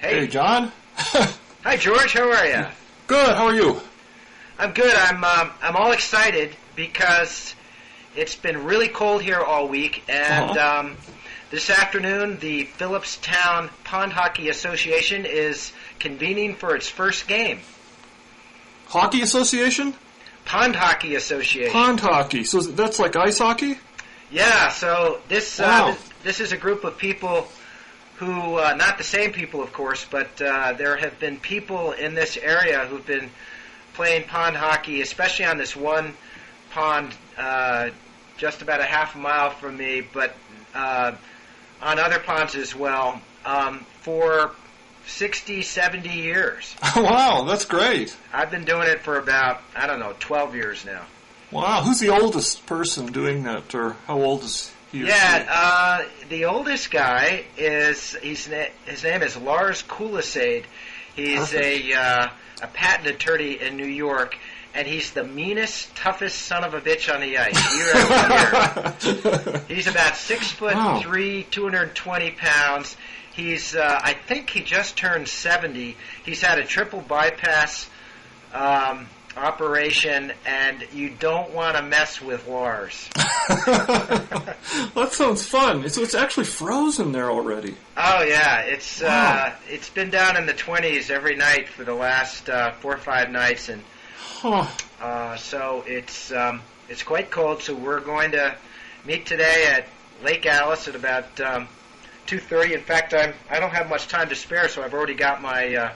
Hey, John. Hi, George. How are you? Good. How are you? I'm good. I'm all excited because it's been really cold here all week, and this afternoon the Phillipstown Pond Hockey Association is convening for its first game. Hockey Association? Pond Hockey Association. Pond hockey. So that's like ice hockey? Yeah. So this Wow. this is a group of people who, not the same people, of course, but there have been people in this area who've been playing pond hockey, especially on this one pond just about a half a mile from me, but on other ponds as well, for 60, 70 years. Wow, that's great. I've been doing it for about, 12 years now. Wow, who's the oldest person doing that, or how old is he? Yeah, the oldest guy is, his name is Lars Kulisade. He's a patent attorney in New York, and he's the meanest, toughest son of a bitch on the ice, year after year. He's about 6'3", 220 pounds. He's, I think he just turned 70. He's had a triple bypass operation, and you don't want to mess with Lars. That sounds fun. So it's actually frozen there already. Oh yeah, it's been down in the 20s every night for the last 4 or 5 nights, and so it's quite cold. So we're going to meet today at Lake Alice at about 2:30. In fact, I don't have much time to spare, so I've already got my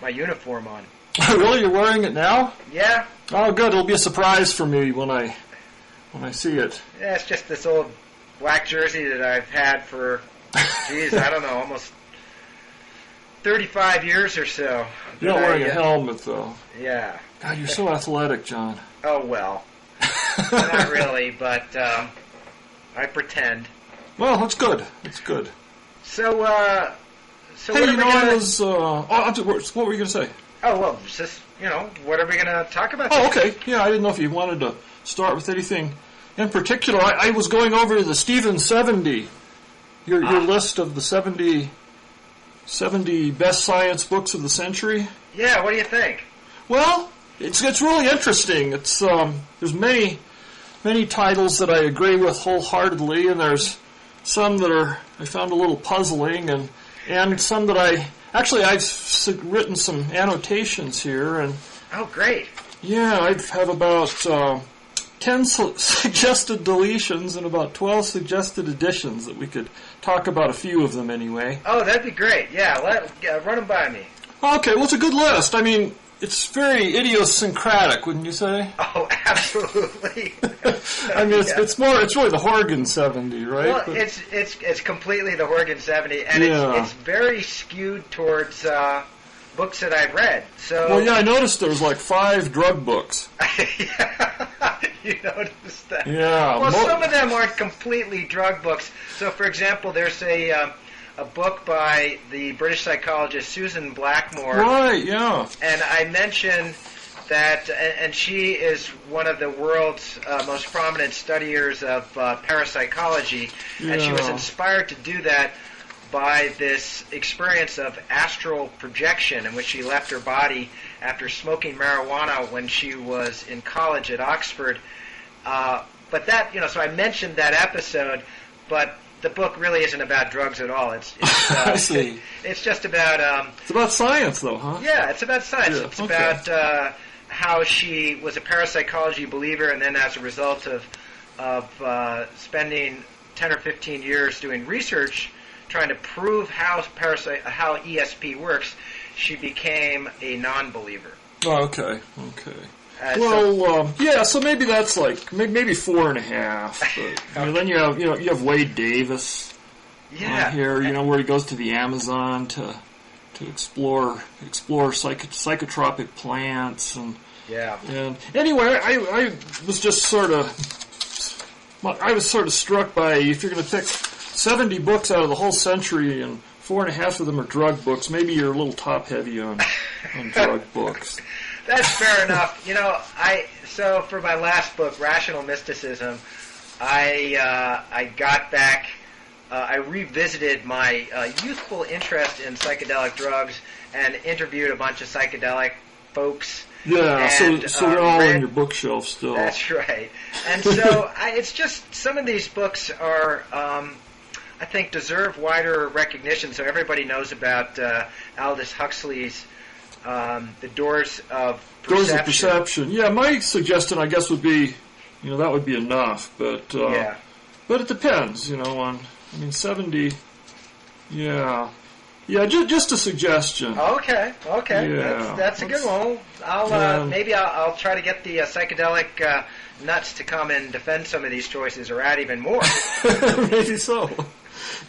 uniform on. Really, you're wearing it now? Yeah. Oh, good. It'll be a surprise for me when I see it. Yeah, it's just this old black jersey that I've had for, almost 35 years or so. You're not wearing a helmet, though. Yeah. God, you're so athletic, John. Oh, well. Not really, but I pretend. Well, that's good. That's good. So, Hey, what are we gonna... what were you going to say? Oh, well, just, what are we going to talk about Oh, today? okay. Yeah, I didn't know if you wanted to start with anything in particular. I was going over the Stephen 70, your list of the 70 best science books of the century. Yeah, what do you think? Well, it's really interesting. It's there's many titles that I agree with wholeheartedly, and there's some that I found a little puzzling, and some that I've written some annotations here, and oh, great. Yeah, I have about 10 suggested deletions and about 12 suggested additions that we could talk about a few of them anyway. Oh, that'd be great. Yeah, run them by me. Okay, well, it's a good list. I mean, it's very idiosyncratic, wouldn't you say? Oh, absolutely. I mean, it's really the Horgan 70, right? Well, it's completely the Horgan 70, and it's very skewed towards books that I've read. So, well, yeah, I noticed there was like 5 drug books. You noticed that? Yeah. Well, some of them aren't completely drug books. So, for example, there's a book by the British psychologist Susan Blackmore. Right, yeah. And I mentioned that, and she is one of the world's most prominent studiers of parapsychology, and she was inspired to do that by this experience of astral projection in which she left her body after smoking marijuana when she was in college at Oxford. But that, so I mentioned that episode, but the book really isn't about drugs at all. It's I see. It's just about... it's about science, though, huh? Yeah, it's about science. Yeah, it's about how she was a parapsychology believer, and then as a result of spending 10 or 15 years doing research trying to prove how ESP works, she became a non-believer. Oh, okay. So maybe that's like maybe 4.5. But, then you have Wade Davis here. Where he goes to the Amazon to explore psychotropic plants and anyway, I was just sort of struck by, if you're going to pick 70 books out of the whole century and 4.5 of them are drug books, maybe you're a little top heavy on drug books. That's fair enough. So for my last book, Rational Mysticism, I got back I revisited my youthful interest in psychedelic drugs and interviewed a bunch of psychedelic folks. Yeah, and, so they're all on your bookshelf still. That's right. And so it's just, some of these books are, I think, deserve wider recognition. So everybody knows about Aldous Huxley's The Doors of Perception. Doors of Perception. Yeah, my suggestion, I guess, would be, that would be enough. But but it depends, on, 70, yeah. Yeah, just a suggestion. Okay. Yeah. That's a good one. I'll try to get the psychedelic nuts to come and defend some of these choices, or add even more. Maybe so.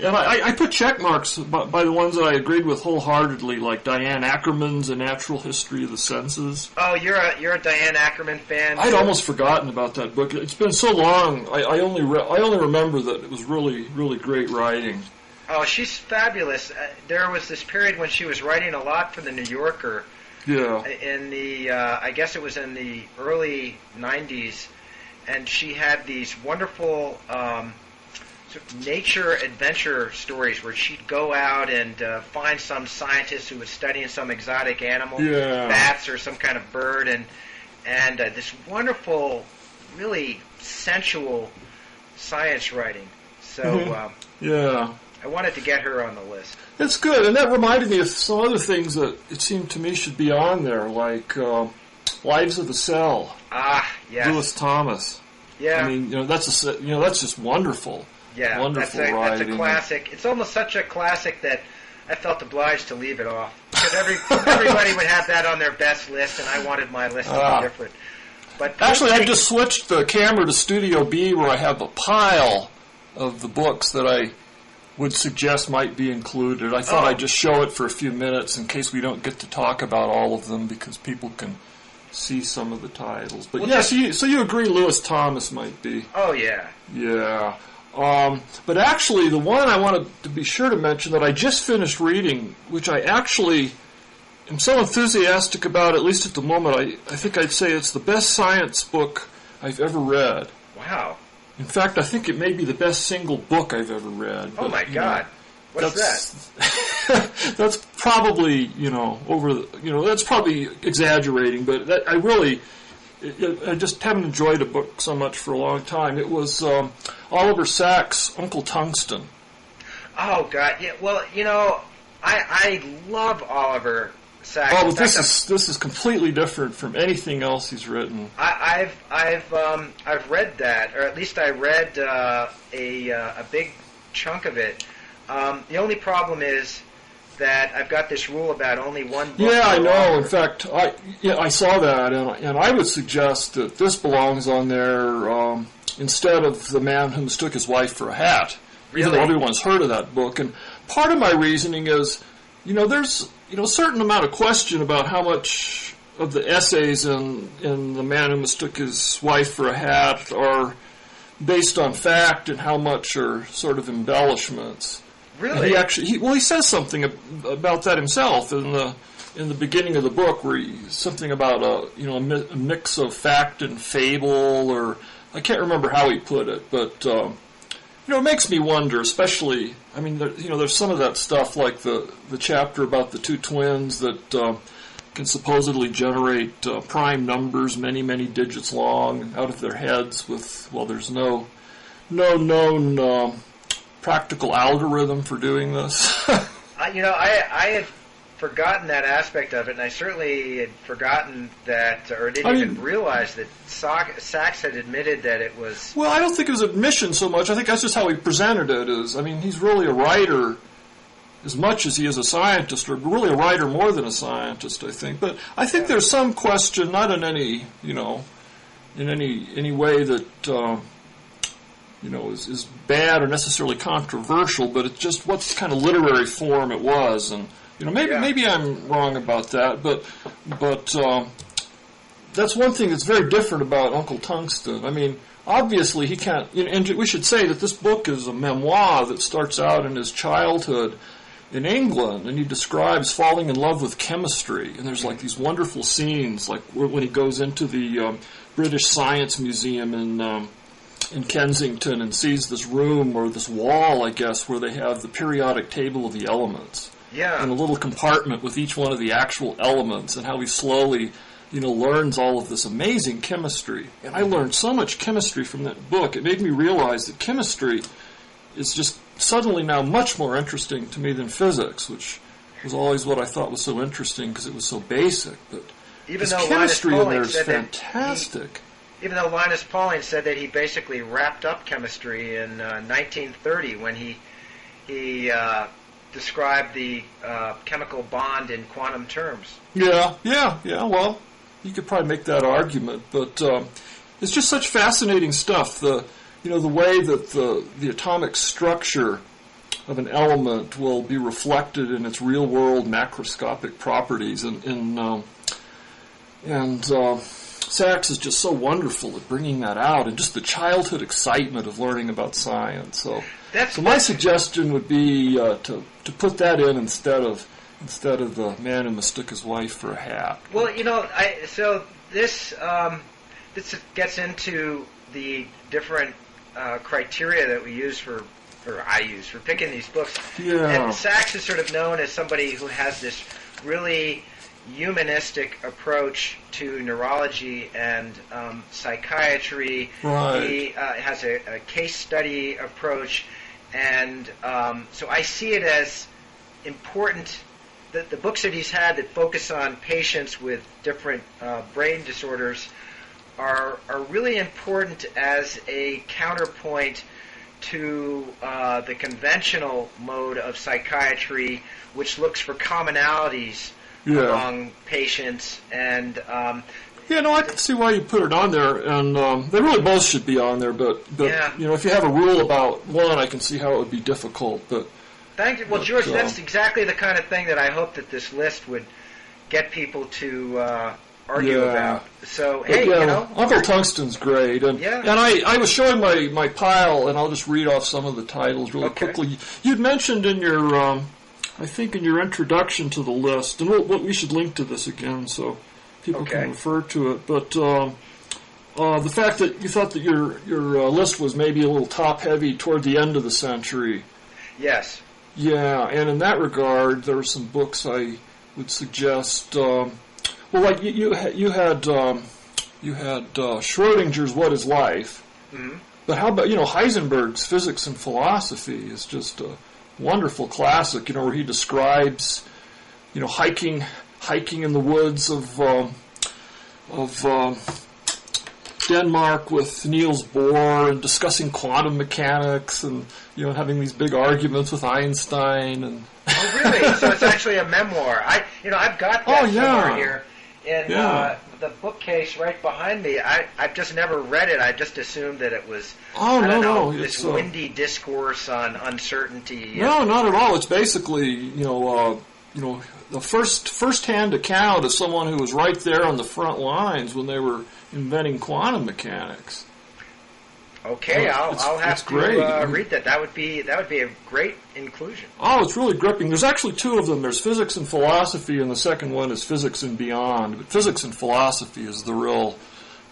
And I put check marks by the ones that I agreed with wholeheartedly, like Diane Ackerman's A Natural History of the Senses. Oh, you're a Diane Ackerman fan? I'd almost forgotten about that book. It's been so long. I only remember that it was really, really great writing. Oh, she's fabulous. There was this period when she was writing a lot for the New Yorker. Yeah. In the, I guess it was in the early 90s, and she had these wonderful sort of nature adventure stories where she'd go out and find some scientist who was studying some exotic animal, bats or some kind of bird, and this wonderful, really sensual science writing. So, yeah. I wanted to get her on the list. It's good, and that reminded me of some other things that it seemed to me should be on there, like Lives of the Cell. Ah, yes. Lewis Thomas. Yeah. I mean, that's just wonderful. Yeah, wonderful that's a classic. It's almost such a classic that I felt obliged to leave it off, because everybody would have that on their best list, and I wanted my list to be different. But actually, I just switched the camera to Studio B, where I have a pile of the books that I would suggest might be included. I thought I'd just show it for a few minutes in case we don't get to talk about all of them, because people can see some of the titles. But so you agree Lewis Thomas might be? Oh, yeah. Yeah. But actually, the one I wanted to be sure to mention that I just finished reading, which I actually am so enthusiastic about, at least at the moment, I think I'd say it's the best science book I've ever read. Wow. In fact, I think it may be the best single book I've ever read. Oh, my God. What's that? That's probably, that's probably exaggerating, but I just haven't enjoyed a book so much for a long time. It was Oliver Sacks' Uncle Tungsten. Oh, God. Yeah, well, I love Oliver Sacks. Oh, but this is completely different from anything else he's written. I've read that, or at least I read a big chunk of it. The only problem is that I've got this rule about only one book. Yeah, I know. In fact, I saw that, and I would suggest that this belongs on there instead of The Man Who Mistook His Wife for a Hat. Really? Even though everyone's heard of that book. And part of my reasoning is, there's a certain amount of question about how much of the essays in The Man Who Mistook His Wife for a Hat are based on fact and how much are sort of embellishments. Really? He says something about that himself in the beginning of the book, where something about a mix of fact and fable, or I can't remember how he put it, but it makes me wonder, especially. I mean, there's some of that stuff, like the chapter about the two twins that can supposedly generate prime numbers, many, many digits long, out of their heads there's no known practical algorithm for doing this. I had forgotten that aspect of it, and I certainly had forgotten that, or didn't even realize that Sacks had admitted that it was... Well, I don't think it was admission so much. I think that's just how he presented it. He's really a writer as much as he is a scientist, or really a writer more than a scientist, I think. But I think there's some question, not in any, in any way that... is bad or necessarily controversial, but it's just what kind of literary form it was, and maybe I'm wrong about that, but that's one thing that's very different about Uncle Tungsten. I mean, obviously he can't, and we should say that this book is a memoir that starts out in his childhood in England, and he describes falling in love with chemistry, and there's like these wonderful scenes, like when he goes into the British Science Museum in in Kensington and sees this room or this wall, I guess, where they have the periodic table of the elements. Yeah. And a little compartment with each one of the actual elements, and how he slowly, learns all of this amazing chemistry. And I learned so much chemistry from that book. It made me realize that chemistry is just suddenly now much more interesting to me than physics, which was always what I thought was so interesting because it was so basic. But even this though chemistry in there is said fantastic. Even though Linus Pauling said that he basically wrapped up chemistry in 1930 when he described the chemical bond in quantum terms. Yeah. Well, you could probably make that argument, but it's just such fascinating stuff. The way that the atomic structure of an element will be reflected in its real world macroscopic properties, and Sachs is just so wonderful at bringing that out, and just the childhood excitement of learning about science. So my suggestion would be to put that in instead of the man who mistook his wife for a hat. Well, so this gets into the different criteria that we use for picking these books. Yeah. And Sachs is sort of known as somebody who has this really humanistic approach to neurology and psychiatry. Right. He has a case study approach, and so I see it as important that the books that he's had that focus on patients with different brain disorders are really important as a counterpoint to the conventional mode of psychiatry, which looks for commonalities among patients. And I can see why you put it on there, and they really both should be on there. But if you have a rule about one, I can see how it would be difficult. But thank you. Well, George, that's exactly the kind of thing that I hope that this list would get people to argue about. So, Uncle Tungsten's great, and I was showing my pile, and I'll just read off some of the titles really quickly. You'd mentioned in your, I think in your introduction to the list, and we should link to this again so people can refer to it. But the fact that you thought that your list was maybe a little top heavy toward the end of the century. Yes. Yeah, and in that regard, there are some books I would suggest. Well, like you had Schrodinger's What Is Life, but how about Heisenberg's Physics and Philosophy is just a wonderful classic. Where he describes hiking in the woods of Denmark with Niels Bohr and discussing quantum mechanics and having these big arguments with Einstein and. Oh, really? So it's actually a memoir. I've got that somewhere here. In the bookcase right behind me. I've just never read it. I just assumed that it was this windy discourse on uncertainty. No, not at all. It's basically the first-hand account of someone who was right there on the front lines when they were inventing quantum mechanics. Okay, I'll have to read that. That would be a great inclusion. Oh, it's really gripping. There's actually two of them. There's Physics and Philosophy, and the second one is Physics and Beyond. But Physics and Philosophy is the real.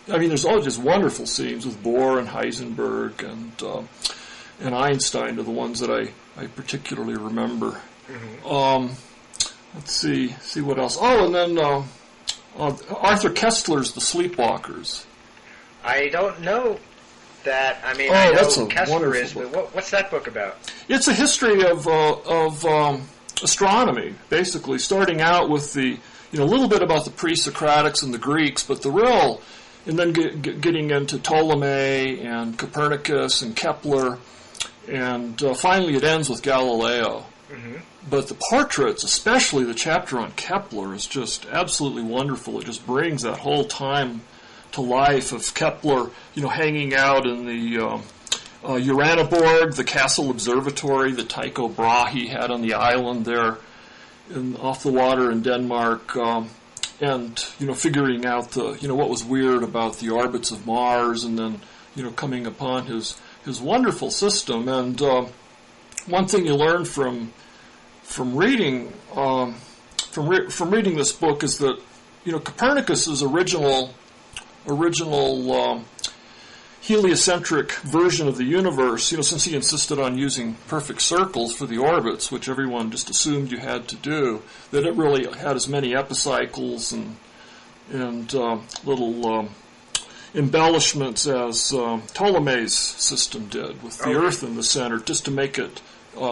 There's all just wonderful scenes with Bohr and Heisenberg and Einstein are the ones that I particularly remember. Mm-hmm. Let's see what else. Oh, and then Arthur Koestler's The Sleepwalkers. I don't know that. I know Kessler is, but what's that book about? It's a history of astronomy, basically, starting out with the a little bit about the pre-Socratics and the Greeks, but the real, and then getting into Ptolemy and Copernicus and Kepler, and finally it ends with Galileo. Mm-hmm. But the portraits, especially the chapter on Kepler, is just absolutely wonderful. It just brings that whole time to life of Kepler, hanging out in the Uraniborg, the Castle Observatory that Tycho Brahe had on the island there off the water in Denmark, and figuring out what was weird about the orbits of Mars, and then coming upon his wonderful system. And one thing you learn from reading this book is that Copernicus's original heliocentric version of the universe, since he insisted on using perfect circles for the orbits, which everyone just assumed you had to do, that it really had as many epicycles and little embellishments as Ptolemy's system did, with the Earth in the center, just to make it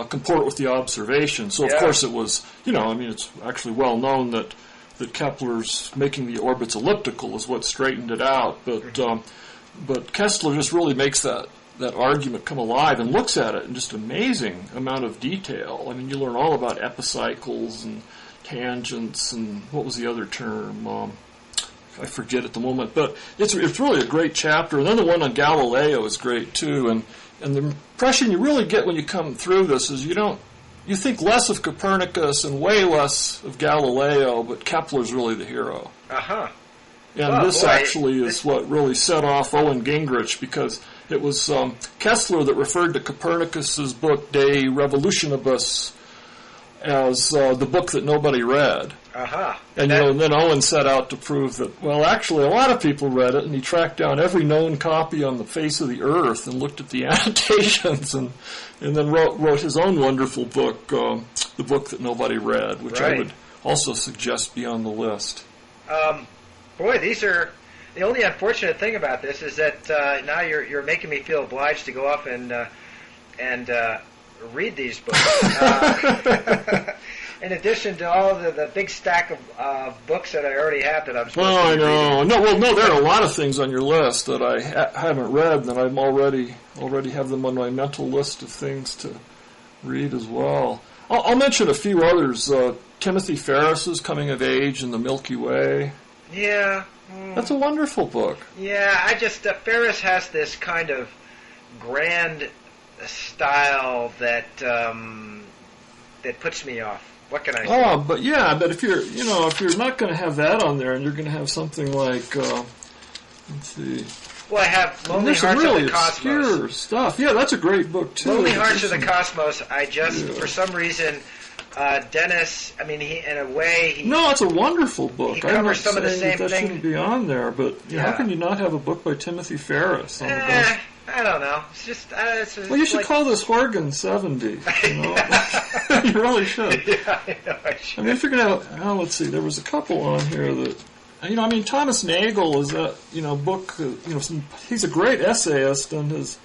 comport with the observation. So, of course, it was, it's actually well known that Kepler's making the orbits elliptical is what straightened it out. But Kessler just really makes that argument come alive and looks at it in just amazing amount of detail. I mean, you learn all about epicycles and tangents and what was the other term? I forget at the moment. But it's really a great chapter. And then the one on Galileo is great too. And the impression you really get when you come through this is you think less of Copernicus and way less of Galileo, but Kepler's really the hero. Uh-huh. And actually is what really set off Owen Gingrich, because it was Kessler that referred to Copernicus's book De Revolutionibus as the book that nobody read. Uh-huh. And then Owen set out to prove that, well, actually a lot of people read it, and he tracked down every known copy on the face of the earth and looked at the annotations and then wrote his own wonderful book, The Book That Nobody Read, which I would also suggest be on the list. Boy, these are... The only unfortunate thing about this is that now you're making me feel obliged to go off and read these books. In addition to all the big stack of books that I already have that I'm supposed to read. I know. No, there are a lot of things on your list that I haven't read, and I'm already have them on my mental list of things to read as well. I'll mention a few others. Timothy Ferris's Coming of Age in the Milky Way. Yeah. That's a wonderful book. Yeah, I just... Ferris has this kind of grand style that puts me off. What can I say? But if you're not going to have that on there, and you're going to have something like, let's see. Well, I have Lonely Hearts really of the Cosmos. Obscure stuff. Yeah, that's a great book too. Lonely Hearts of the Cosmos. I just, for some reason, Dennis. I mean, in a way, no, it's a wonderful book. He covers some of the same that thing. Shouldn't be on there, but how can you not have a book by Timothy Ferris? I don't know. It's just. You should call this Horgan 70. You really should. Yeah, I know. I should. I mean, if you're gonna have, let's see. There was a couple on here that, Thomas Nagel is that book. He's a great essayist, and his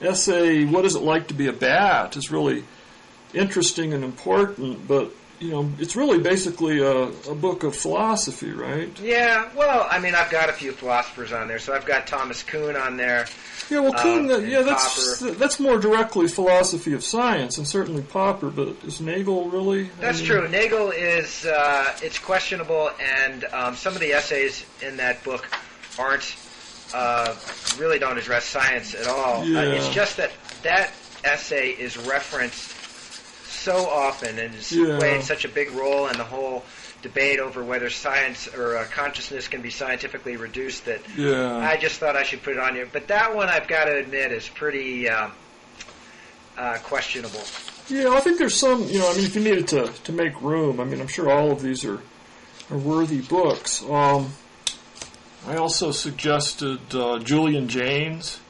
essay "What Is It Like to Be a Bat" is really interesting and important. But it's really basically a book of philosophy, right? Yeah. Well, I've got a few philosophers on there. So I've got Thomas Kuhn on there. Yeah, well, Kuhn, that's more directly philosophy of science, and certainly Popper, but is Nagel really? That's true. Nagel is, it's questionable, and some of the essays in that book really don't address science at all. Yeah. It's just that essay is referenced so often and has played such a big role in the whole debate over whether science or consciousness can be scientifically reduced that I just thought I should put it on here. But that one, I've got to admit, is pretty questionable. Yeah, I think there's some, if you needed to make room, I'm sure all of these are worthy books. I also suggested Julian Jaynes.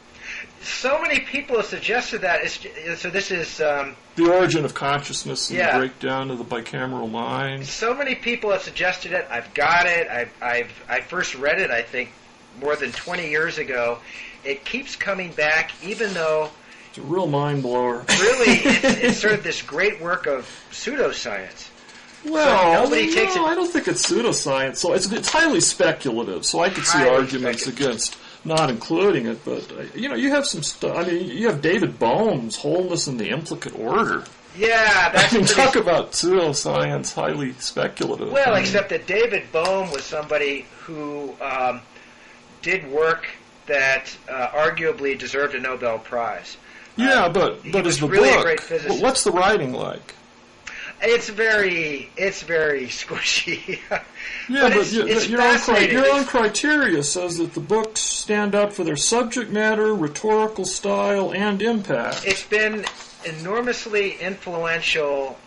So many people have suggested that. So this is... The Origin of Consciousness and the Breakdown of the Bicameral Mind. So many people have suggested it. I've got it. I first read it, I think, more than 20 years ago. It keeps coming back, even though... It's a real mind-blower. Really, it's sort of this great work of pseudoscience. Well, so I don't think it's pseudoscience. So it's highly speculative, so I could see arguments against not including it, but you have some stuff. You have David Bohm's Wholeness in the Implicate Order. Yeah, that's talk about pseudoscience, highly speculative. Well, except that David Bohm was somebody who did work that arguably deserved a Nobel Prize. Yeah, but is the really book? A great physicist. What's the writing like? It's very squishy. Yeah, but your own criteria says that the books stand out for their subject matter, rhetorical style, and impact. It's been enormously influential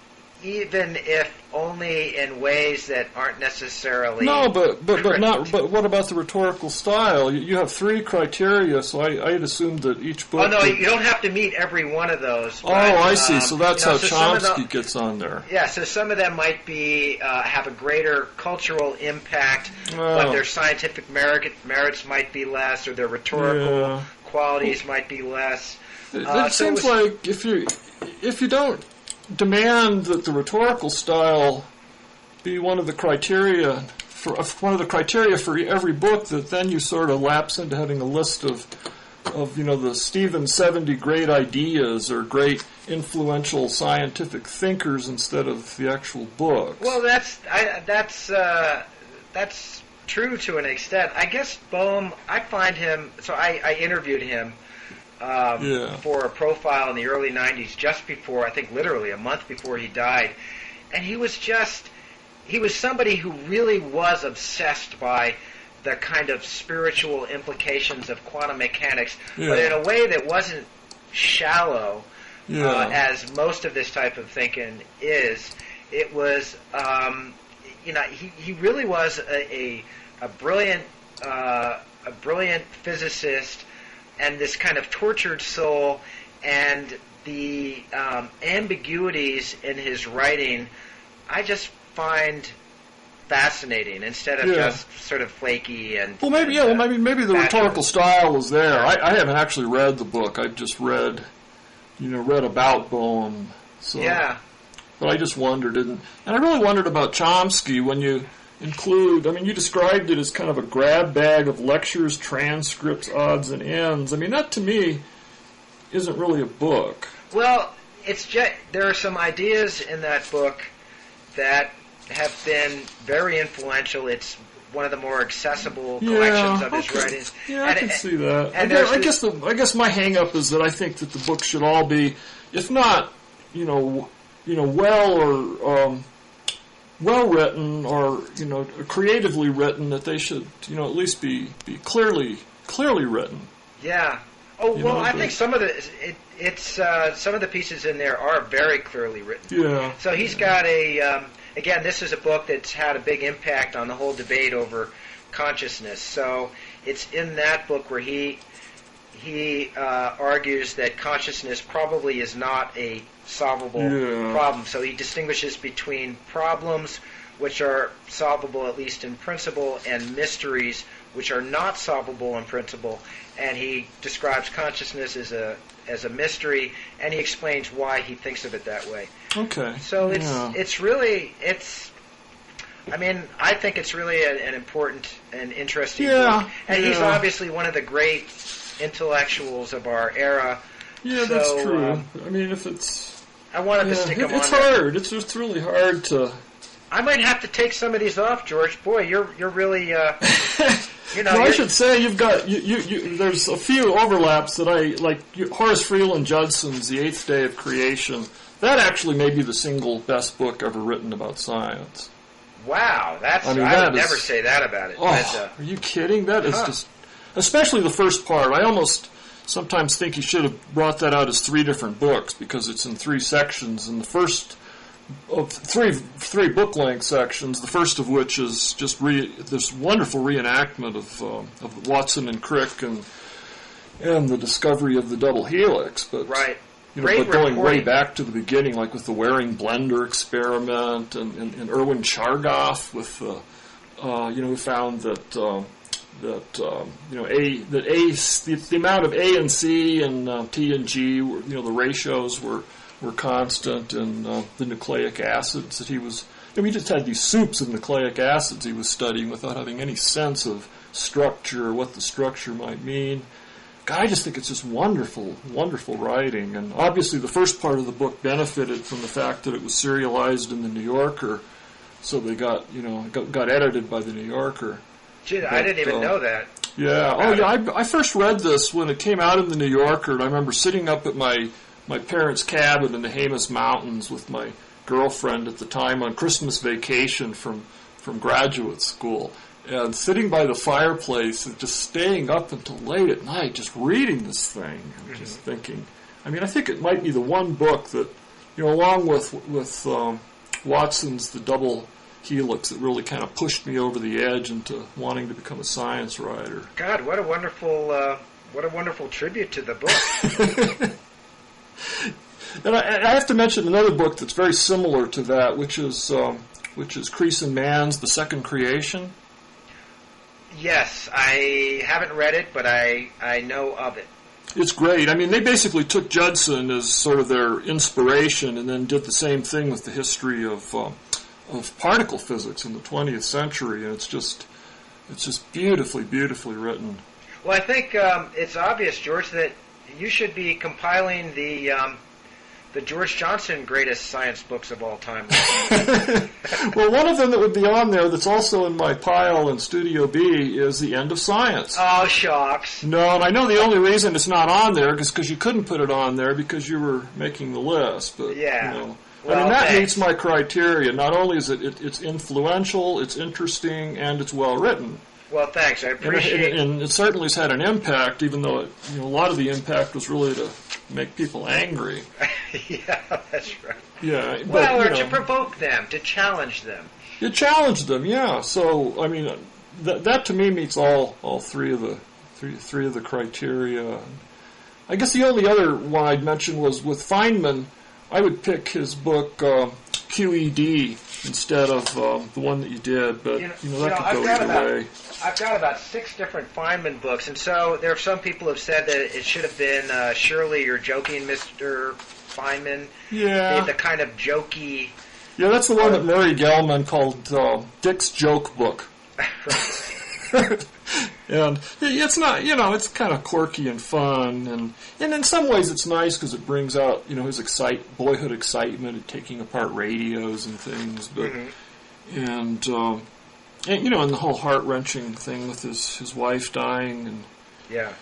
even if only in ways that aren't necessarily but what about the rhetorical style? You have 3 criteria, so I'd assumed that each book. Oh no, you don't have to meet every one of those. But, I see. So that's how Chomsky gets on there. Yeah, so some of them might be have a greater cultural impact, but their scientific merits might be less, or their rhetorical qualities might be less. It seems like if you don't demand that the rhetorical style be one of the criteria for every book, that then you sort of lapse into having a list of the Stephen 70 great ideas or great influential scientific thinkers instead of the actual books. Well, that's true to an extent. I guess Bohm, I find him. So I interviewed him. For a profile in the early 90s, just before, I think literally a month before he died. And he was somebody who really was obsessed by the kind of spiritual implications of quantum mechanics, but in a way that wasn't shallow, as most of this type of thinking is. It was, he really was a brilliant physicist, and this kind of tortured soul, and the ambiguities in his writing, I just find fascinating instead of just sort of flaky and. Maybe the rhetorical style was there. I haven't actually read the book. I've just read about Bohm. So, but I just wondered, and I really wondered about Chomsky when you include, you described it as kind of a grab bag of lectures, transcripts, odds and ends. That to me isn't really a book. Well, there are some ideas in that book that have been very influential. It's one of the more accessible collections of his writings. Yeah, I can see that. I guess my hang-up is that I think that the book should all be, if not, well written or creatively written, that they should at least be clearly written. Yeah. I think some of the pieces in there are very clearly written. Yeah. So he's got again, this is a book that's had a big impact on the whole debate over consciousness. So it's in that book where he argues that consciousness probably is not a solvable problem. So he distinguishes between problems which are solvable at least in principle and mysteries which are not solvable in principle. And he describes consciousness as a mystery, and he explains why he thinks of it that way. Okay. So I think it's really an important and interesting book. And he's obviously one of the great intellectuals of our era. Yeah, so, that's true. I wanted to stick him on. It's hard. It's just really hard to. I might have to take some of these off, George. Boy, you're really. Well, I should say you've got there's a few overlaps that I like. Horace Freeland Judson's *The Eighth Day of Creation*. That actually may be the single best book ever written about science. Wow, I would never say that about it. Are you kidding? That is just, especially the first part. I almost sometimes think he should have brought that out as 3 different books, because it's in 3 sections, and the first of three book-length sections, the first of which is just this wonderful reenactment of Watson and Crick and the discovery of the double helix. But right. But going way back to the beginning, like with the Waring blender experiment, and Erwin Chargaff with who found that the amount of A and C and T and G, the ratios were constant, and the nucleic acids that he was. He just had these soups of nucleic acids he was studying without having any sense of structure or what the structure might mean. God, I just think it's just wonderful, wonderful writing. And obviously the first part of the book benefited from the fact that it was serialized in the New Yorker, so they got edited by the New Yorker. Gee, I didn't even know that. Yeah. I first read this when it came out in the New Yorker, and I remember sitting up at my parents' cabin in the Jemez Mountains with my girlfriend at the time on Christmas vacation from graduate school, and sitting by the fireplace and just staying up until late at night just reading this thing and just thinking. I think it might be the one book that, along with Watson's The Double Helix that really kind of pushed me over the edge into wanting to become a science writer. God, what a wonderful tribute to the book. And I have to mention another book that's very similar to that, which is Creason Man's The Second Creation. Yes, I haven't read it, but I know of it. It's great. I mean, they basically took Judson as sort of their inspiration and then did the same thing with the history of particle physics in the 20th century, and it's just beautifully, beautifully written. Well, I think it's obvious, George, that you should be compiling the George Johnson greatest science books of all time. Well, one of them that would be on there that's also in my pile in Studio B is The End of Science. Oh, shucks. No, and I know the only reason it's not on there is because you couldn't put it on there because you were making the list. But, yeah. You know, well, I mean, that thanks. meets my criteria. Not only is it's influential, it's interesting, and it's well written. Well, thanks. I appreciate it. And it certainly has had an impact, even though a lot of the impact was really to make people angry. Yeah, that's right. Yeah. But, well, or to provoke them, to challenge them. You challenge them, yeah. So, I mean, that to me meets all three of the criteria. I guess the only other one I'd mention was with Feynman. I would pick his book QED instead of the one that you did, but that could go either way. I've got about 6 different Feynman books, and so there are some people who have said that it should have been Surely You're Joking, Mr. Feynman. Yeah. The kind of jokey... Yeah, that's the one that Murray Gell-Mann called Dick's Joke Book. And it's not, it's kind of quirky and fun, and in some ways it's nice because it brings out, his boyhood excitement at taking apart radios and things, but and the whole heart-wrenching thing with his wife dying, and yeah,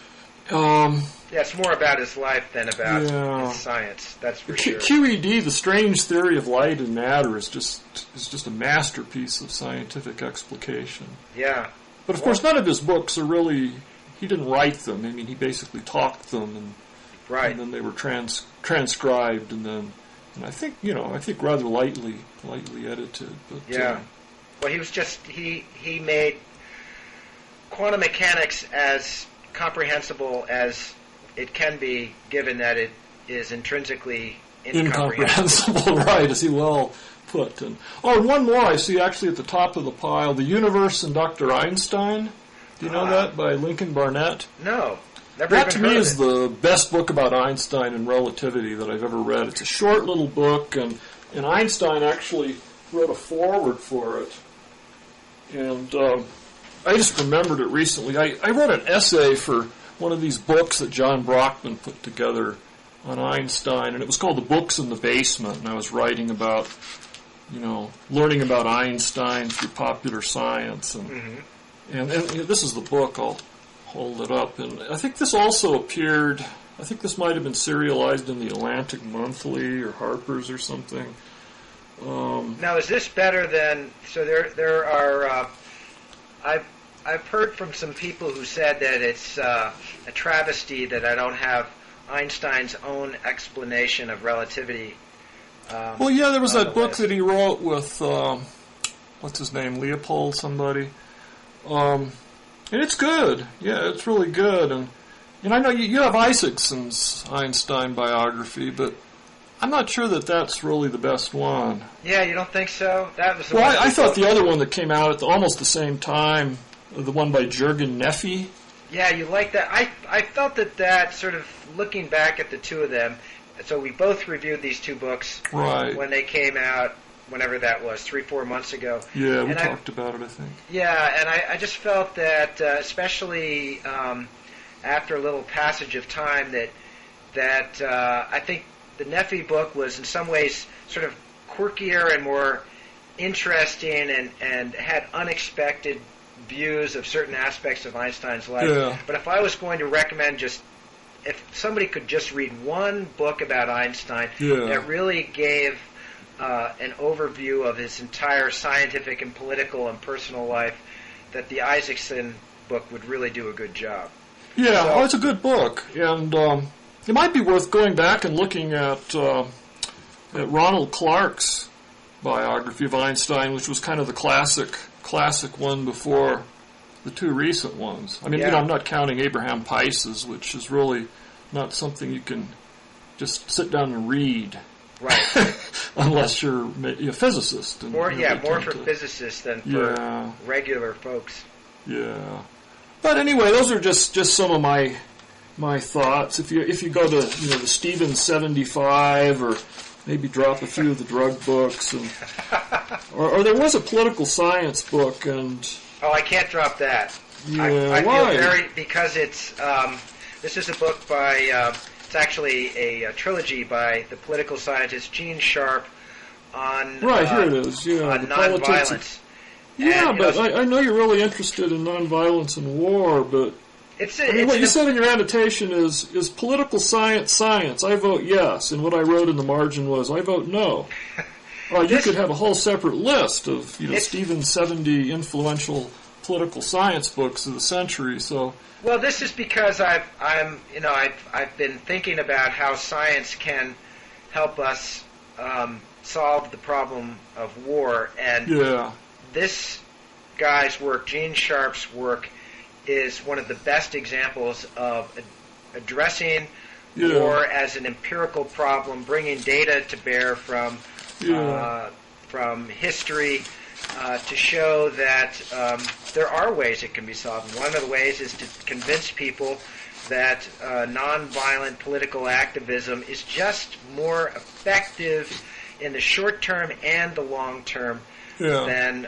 it's more about his life than about his science. That's for sure. QED, The Strange Theory of Light and Matter, is just a masterpiece of scientific explication. Yeah. But of course, none of his books are really. He didn't write them. I mean, he basically talked them, and then they were transcribed, and I think rather lightly edited. But, yeah. Well, he made quantum mechanics as comprehensible as it can be, given that it is intrinsically incomprehensible. Right? As he well put. And one more I see actually at the top of the pile: The Universe and Dr. Einstein. Do you know that, by Lincoln Barnett? No. That to me is the best book about Einstein and relativity that I've ever read. It's a short little book, and Einstein actually wrote a foreword for it. And I just remembered it recently. I wrote an essay for one of these books that John Brockman put together on Einstein, and it was called The Books in the Basement, and I was writing about, learning about Einstein through popular science. And this is the book. I'll hold it up. And I think this also appeared, I think this might have been serialized in the Atlantic Monthly or Harper's or something. Now, is this better than, so there are, I've heard from some people who said that it's a travesty that I don't have Einstein's own explanation of relativity. Well, yeah, there was that book that he wrote with, what's his name, Leopold somebody. And it's good. Yeah, it's really good. And I know you have Isaacson's Einstein biography, but I'm not sure that that's really the best one. Yeah, you don't think so? That was the I thought the other one that came out at almost the same time, the one by Jürgen Neffi. Yeah, you like that. I felt that sort of looking back at the two of them, so we both reviewed these two books when they came out, whenever that was, 3-4 months ago. Yeah, we talked about it, I think. Yeah, and I just felt that, especially after a little passage of time, that I think the Neffi book was in some ways sort of quirkier and more interesting and had unexpected views of certain aspects of Einstein's life. Yeah. But if I was going to recommend if somebody could just read one book about Einstein that really gave an overview of his entire scientific and political and personal life, that the Isaacson book would really do a good job. Yeah, it's a good book, and it might be worth going back and looking at Ronald Clark's biography of Einstein, which was kind of the classic one before the two recent ones. I mean, I'm not counting Abraham Pais's, which is really not something you can just sit down and read. Right. Unless you're a physicist. And more for physicists than for regular folks. Yeah. But anyway, those are just some of my thoughts. If you go to the Stevens 75, or maybe drop a few of the drug books, and or there was a political science book, and I can't drop that. Yeah, I why? feel because it's this is a book by it's actually a trilogy by the political scientist Gene Sharp on here it is. Yeah, on the nonviolence. I know you're really interested in nonviolence and war, but what you said in your annotation is political science. I vote yes, and what I wrote in the margin was I vote no. You could have a whole separate list of Stevens 70 influential political science books of the century. So this is because I've been thinking about how science can help us solve the problem of war, and this guy's work, Gene Sharp's work, is one of the best examples of addressing war as an empirical problem, bringing data to bear from history to show that there are ways it can be solved. And one of the ways is to convince people that nonviolent political activism is just more effective in the short term and the long term than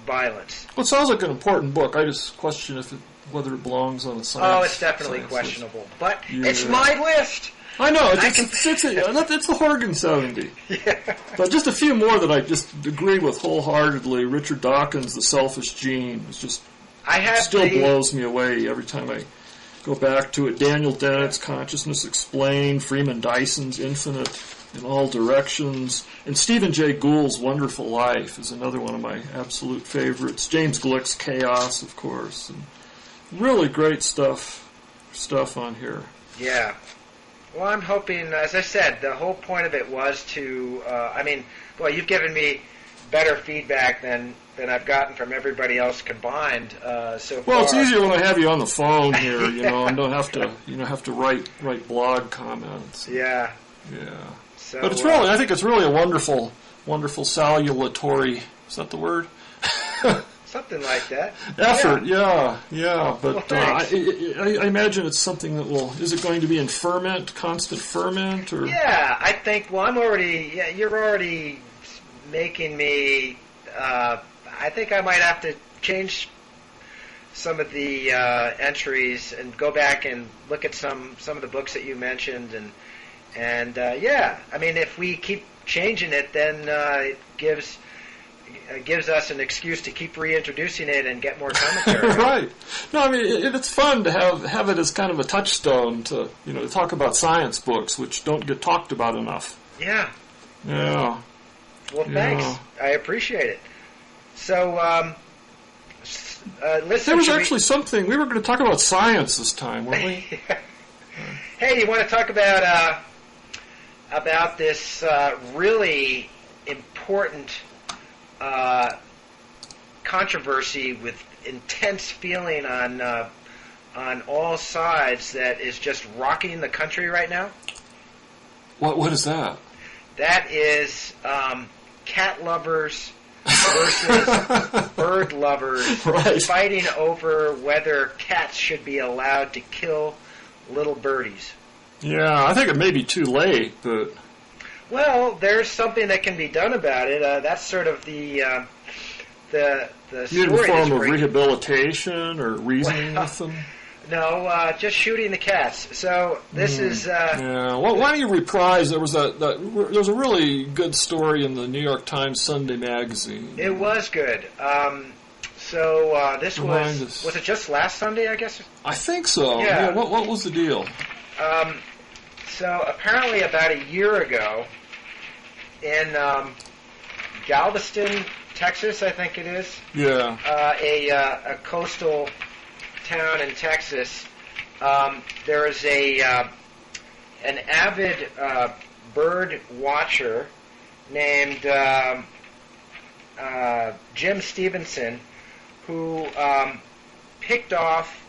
violence. Well, it sounds like an important book. I just question whether it belongs on the science. Oh, it's definitely questionable. But it's my list. I know. It's the Horgan 70. Yeah. But just a few more that I just agree with wholeheartedly. Richard Dawkins' The Selfish Gene blows me away every time I go back to it. Daniel Dennett's Consciousness Explained, Freeman Dyson's Infinite in All Directions, and Stephen Jay Gould's Wonderful Life is another one of my absolute favorites. James Glick's Chaos, of course, and really great stuff on here. Yeah. Well, I'm hoping, as I said, the whole point of it was to, you've given me better feedback than I've gotten from everybody else combined so far. Well, it's easier when I have you on the phone here, and don't have to write blog comments. Yeah. Yeah. So, but I think it's really a wonderful salutatory, is that the word? Something like that. Effort, yeah. But well, I imagine it's something that is it going to be in constant ferment? Or? Yeah, I think, you're already making me, I think I might have to change some of the entries and go back and look at some of the books that you mentioned, and if we keep changing it, then it gives us an excuse to keep reintroducing it and get more commentary. Right. No, it's fun to have it as kind of a touchstone to talk about science books, which don't get talked about enough. Yeah. Yeah. Well, thanks. I appreciate it. So, listen. There was actually something we were going to talk about science this time, weren't we? Hey, you want to talk about this really important controversy with intense feeling on all sides that is just rocking the country right now? What is that? That is cat lovers versus bird lovers fighting over whether cats should be allowed to kill little birdies. Yeah, I think it may be too late, but... Well, there's something that can be done about it. That's sort of the story. In the form of rehabilitation or reasoning with them? No, just shooting the cats. So this is... yeah. Well, why don't you reprise? There was a really good story in the New York Times Sunday magazine. It was good. This was it just last Sunday, I guess? I think so. Yeah. What was the deal? So apparently about a year ago in Galveston, Texas, I think it is. Yeah. A coastal town in Texas. There is an avid bird watcher named Jim Stevenson, who picked off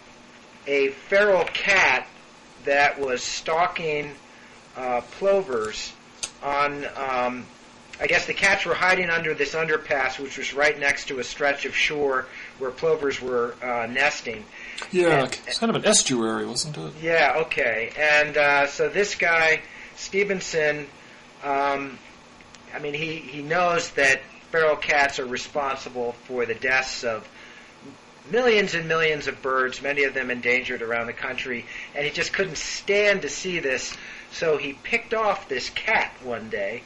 a feral cat that was stalking plovers on, I guess the cats were hiding under this underpass, which was right next to a stretch of shore where plovers were nesting. Yeah, it's kind of an estuary, wasn't it? Yeah, okay. And so this guy, Stevenson, he knows that feral cats are responsible for the deaths of millions and millions of birds, many of them endangered around the country, and he just couldn't stand to see this, so he picked off this cat one day.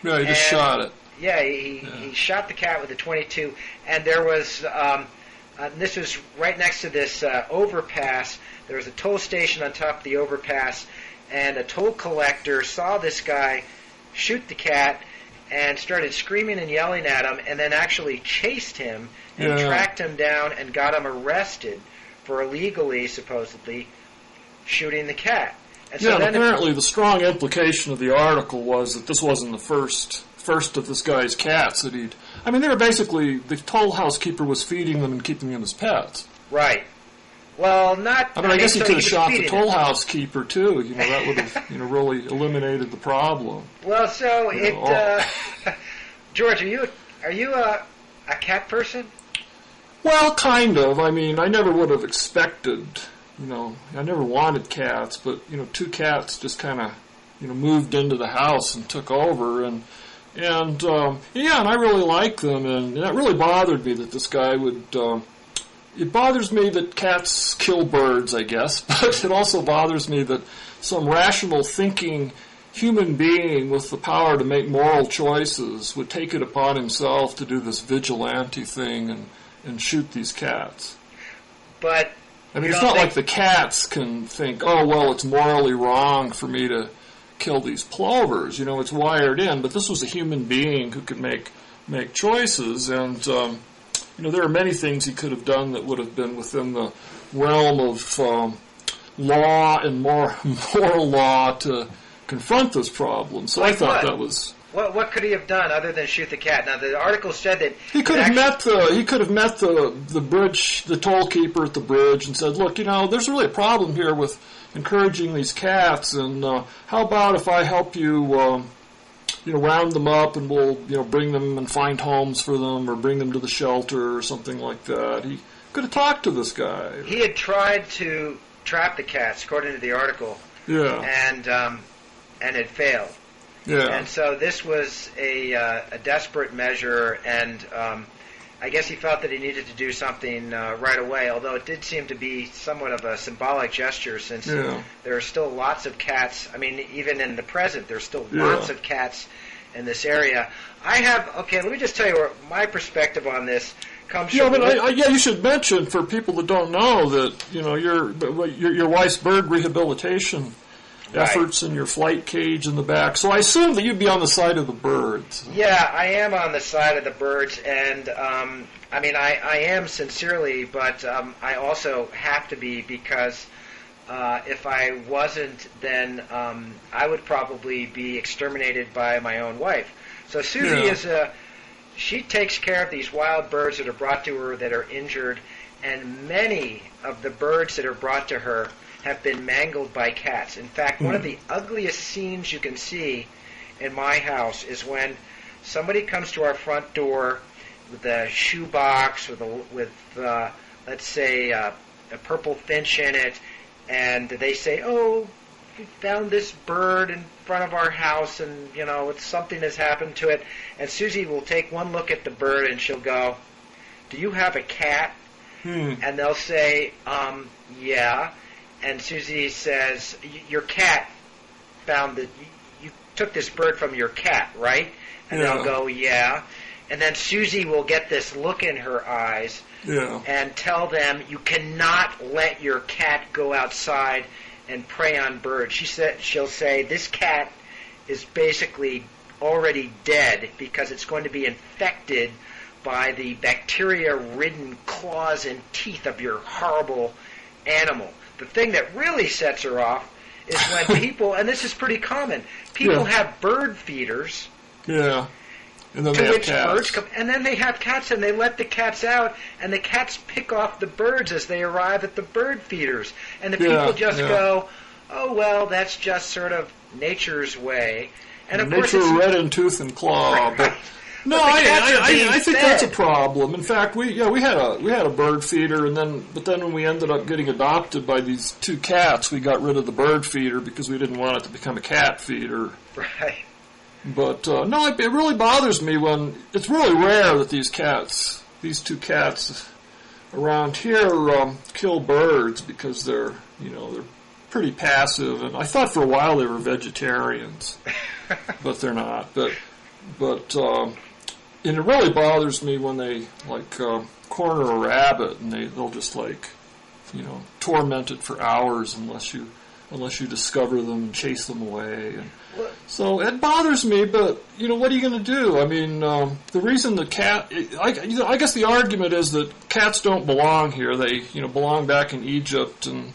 Yeah, he just shot it. Yeah, he shot the cat with a .22, and there was, this was right next to this overpass. There was a toll station on top of the overpass, and a toll collector saw this guy shoot the cat and started screaming and yelling at him, and then actually chased him and tracked him down and got him arrested for illegally, supposedly, shooting the cat. And so and apparently the strong implication of the article was that this wasn't the first of this guy's cats that he'd... I mean, they were basically... The toll house keeper was feeding them and keeping them as pets. Right. Well, not... I mean, I guess he could have shot the toll house keeper, too. You know, that would have, really eliminated the problem. Well, so George, are you a cat person? Well, kind of. I mean, I never would have expected, I never wanted cats, but, two cats just kind of, moved into the house and took over, and I really like them, and that really bothered me that this guy would, it bothers me that cats kill birds, I guess, but it also bothers me that some rational thinking human being with the power to make moral choices would take it upon himself to do this vigilante thing and shoot these cats. But I mean, it's not like the cats can think, oh, well, it's morally wrong for me to kill these plovers. It's wired in. But this was a human being who could make choices. And, there are many things he could have done that would have been within the realm of law and moral law to confront this problem. So I thought that was... What could he have done other than shoot the cat? Now the article said that he could have met the bridge, the toll keeper at the bridge, and said, "Look, there's really a problem here with encouraging these cats, and how about if I help you, round them up, and we'll bring them and find homes for them, or bring them to the shelter or something like that." He could have talked to this guy. He had tried to trap the cats, according to the article. Yeah, and it failed. Yeah. And so this was a desperate measure, and I guess he felt that he needed to do something right away, although it did seem to be somewhat of a symbolic gesture, since there are still lots of cats. I mean, even in the present, there's still lots of cats in this area. Let me just tell you where my perspective on this comes from. You should mention for people that don't know that, your wife's bird rehabilitation efforts in your flight cage in the back. So I assume that you'd be on the side of the birds. Yeah, I am on the side of the birds, and I am sincerely, but I also have to be, because if I wasn't, then I would probably be exterminated by my own wife. So Susie she takes care of these wild birds that are brought to her that are injured, and many of the birds that are brought to her have been mangled by cats. In fact, one of the ugliest scenes you can see in my house is when somebody comes to our front door with a shoebox with let's say, a purple finch in it, and they say, "Oh, we found this bird in front of our house, and something has happened to it." And Susie will take one look at the bird, and she'll go, "Do you have a cat?" And they'll say, "Yeah." And Susie says, "Your cat found that you took this bird from your cat, right?" And they'll go, "Yeah." And then Susie will get this look in her eyes and tell them, "You cannot let your cat go outside and prey on birds." She'll say, "This cat is basically already dead because it's going to be infected by the bacteria-ridden claws and teeth of your horrible animal." The thing that really sets her off is when people, and this is pretty common, people have bird feeders Yeah. And then to they have which cats. birds come, and then they have cats, and they let the cats out, and the cats pick off the birds as they arrive at the bird feeders, and the people just go, "Oh well, that's just sort of nature's way." And of course, nature red in tooth and claw. But no, I think that's a problem. In fact, we had a bird feeder, but then when we ended up getting adopted by these two cats, we got rid of the bird feeder because we didn't want it to become a cat feeder. Right. But no, it really bothers me when it's really rare that these two cats around here kill birds because they're pretty passive. And I thought for a while they were vegetarians, but they're not. But and it really bothers me when they corner a rabbit and they'll just torment it for hours unless you discover them and chase them away. And so it bothers me, but what are you going to do? I mean, the reason the cat, I guess the argument is that cats don't belong here. They belong back in Egypt and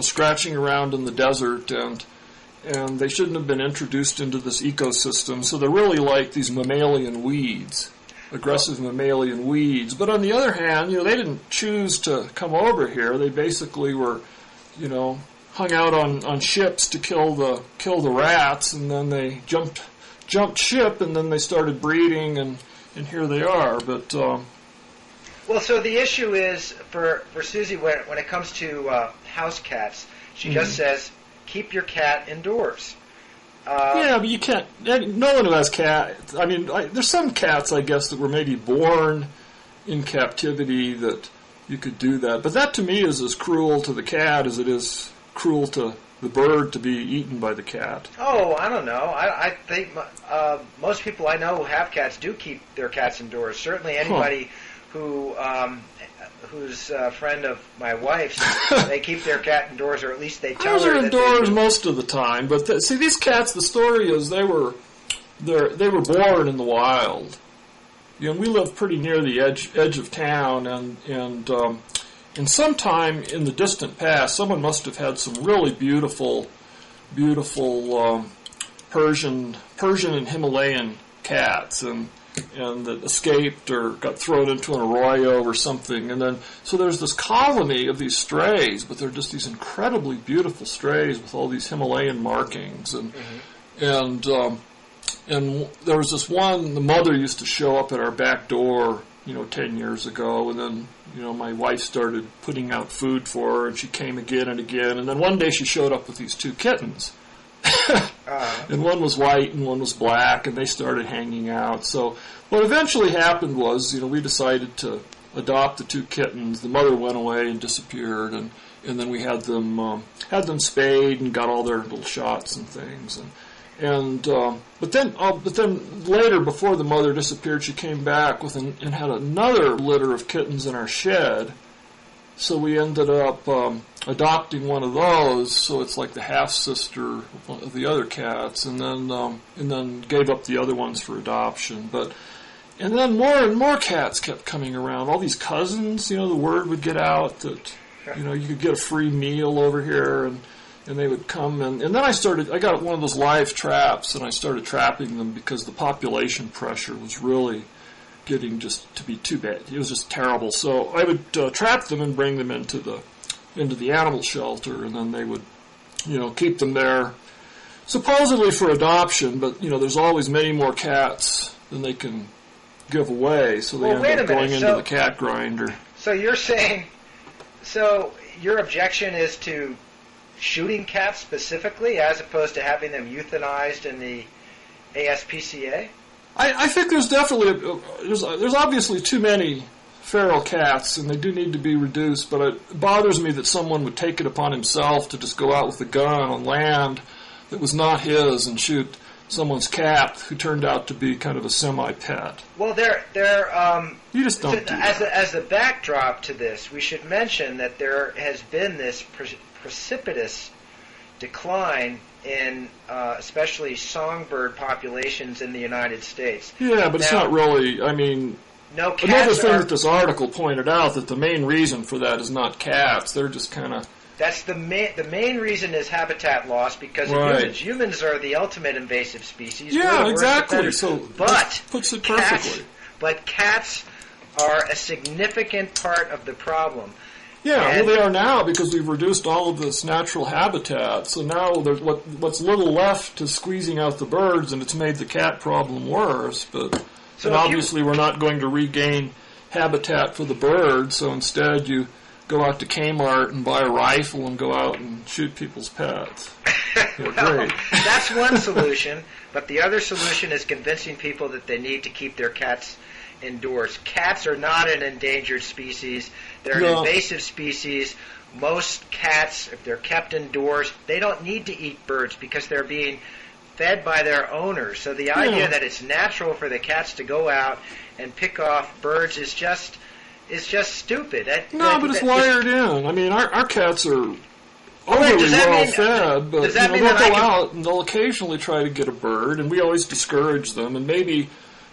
scratching around in the desert, and they shouldn't have been introduced into this ecosystem. So they're really like these mammalian weeds, aggressive mammalian weeds. But on the other hand, they didn't choose to come over here. They basically were, hung out on ships to kill the rats, and then they jumped ship, and then they started breeding, and here they are. But well, so the issue is for Susie when it comes to house cats, she just says keep your cat indoors. Yeah, but you can't. No one who has cats. I mean, there's some cats, I guess, that were maybe born in captivity that you could do that. But that to me is as cruel to the cat as it is cruel to the bird to be eaten by the cat. Oh, I don't know. I think most people I know who have cats do keep their cats indoors. Certainly anybody who's a friend of my wife's, they keep their cat indoors, or at least they tell her that indoors most of the time. But see, these cats, the story is they were born in the wild. We live pretty near the edge of town, and sometime in the distant past, someone must have had some really beautiful Persian and Himalayan cats, and that escaped or got thrown into an arroyo or something. And then, so there's this colony of these strays, but they're just these incredibly beautiful strays with all these Himalayan markings. And there was this one, the mother used to show up at our back door, 10 years ago, and then, my wife started putting out food for her, and she came again and again, and then one day she showed up with these two kittens. And one was white and one was black, and they started hanging out. So what eventually happened was, we decided to adopt the two kittens. The mother went away and disappeared, and then we had them spayed and got all their little shots and things. But then later, before the mother disappeared, she came back and had another litter of kittens in our shed. So we ended up adopting one of those. So it's like the half sister of the other cats, and then gave up the other ones for adoption. And then more and more cats kept coming around. All these cousins, the word would get out that you could get a free meal over here, and they would come, and then I got one of those live traps, and I started trapping them because the population pressure was really getting just to be too bad. It was just terrible. So I would trap them and bring them into the animal shelter, and then they would, keep them there, supposedly for adoption. But there's always many more cats than they can give away, so they end up going into the cat grinder. So you're saying, your objection is to shooting cats specifically, as opposed to having them euthanized in the ASPCA? I think there's definitely there's obviously too many feral cats, and they do need to be reduced. But it bothers me that someone would take it upon himself to just go out with a gun on land that was not his and shoot someone's cat who turned out to be kind of a semi-pet. Well, you just don't do that. As the backdrop to this, we should mention that there has been this precipitous decline in especially songbird populations in the United States. Yeah, but it's not really, no cats another thing that this article pointed out, that the main reason for that is not cats. They're just kind of That's the main reason is habitat loss because of humans. Humans are the ultimate invasive species. Yeah, exactly. So but puts it perfectly. Cats are a significant part of the problem. Yeah, well, they are now because we've reduced all of this natural habitat. So now there's what's little left to squeezing out the birds, and it's made the cat problem worse. But obviously we're not going to regain habitat for the birds, so instead you go out to Kmart and buy a rifle and go out and shoot people's pets. Well, great. That's one solution, but the other solution is convincing people that they need to keep their cats indoors. Cats are not an endangered species. They're an invasive species. Most cats, if they're kept indoors, they don't need to eat birds because they're being fed by their owners. So the idea that it's natural for the cats to go out and pick off birds is just stupid. But it's wired in. I mean, our cats are overly well fed, but they'll go out and they'll occasionally try to get a bird, and we always discourage them. And maybe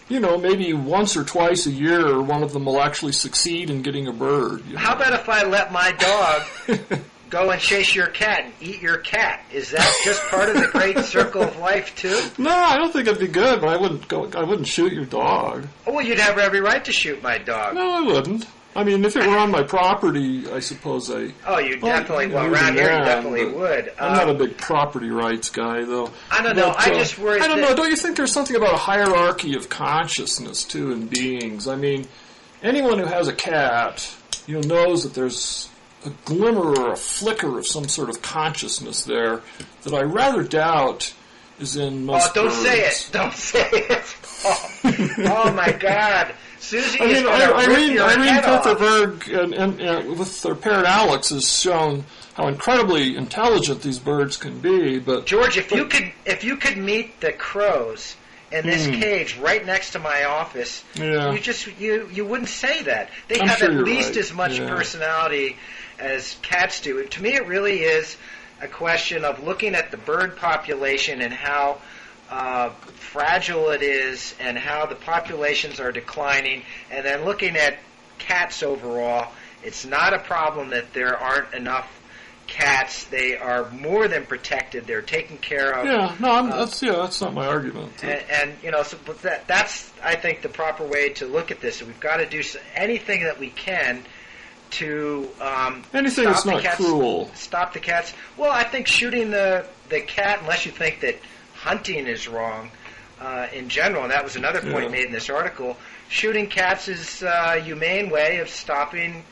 once or twice a year, one of them will actually succeed in getting a bird. How about if I let my dog go and chase your cat and eat your cat? Is that just part of the great circle of life too? No, I don't think it'd be good, but I wouldn't shoot your dog. Oh, well, you'd have every right to shoot my dog. No, I wouldn't. I mean, if it were on my property, I suppose I... Oh, you definitely... Well, around here you definitely would. I'm not a big property rights guy, though. I don't know. I just worry... I don't know. Don't you think there's something about a hierarchy of consciousness, too, in beings? I mean, anyone who has a cat, knows that there's a glimmer or a flicker of some sort of consciousness there that I rather doubt is in most birds. Say it. Don't say it. Oh my God. Susie Irene Kuperberg and with their parrot Alex has shown how incredibly intelligent these birds can be. But George, if you could meet the crows in this cage right next to my office, you wouldn't say that. They have at least as much personality as cats do. To me, it really is a question of looking at the bird population and how fragile it is and how the populations are declining, and then looking at cats overall. It's not a problem that there aren't enough cats. They are more than protected. They're taken care of. That's not my argument. That's I think the proper way to look at this. We've got to do anything that we can to anything that's not cruel. Stop the cats. Well, I think shooting the cat, unless you think that hunting is wrong in general, and that was another point made in this article. Shooting cats is a humane way of stopping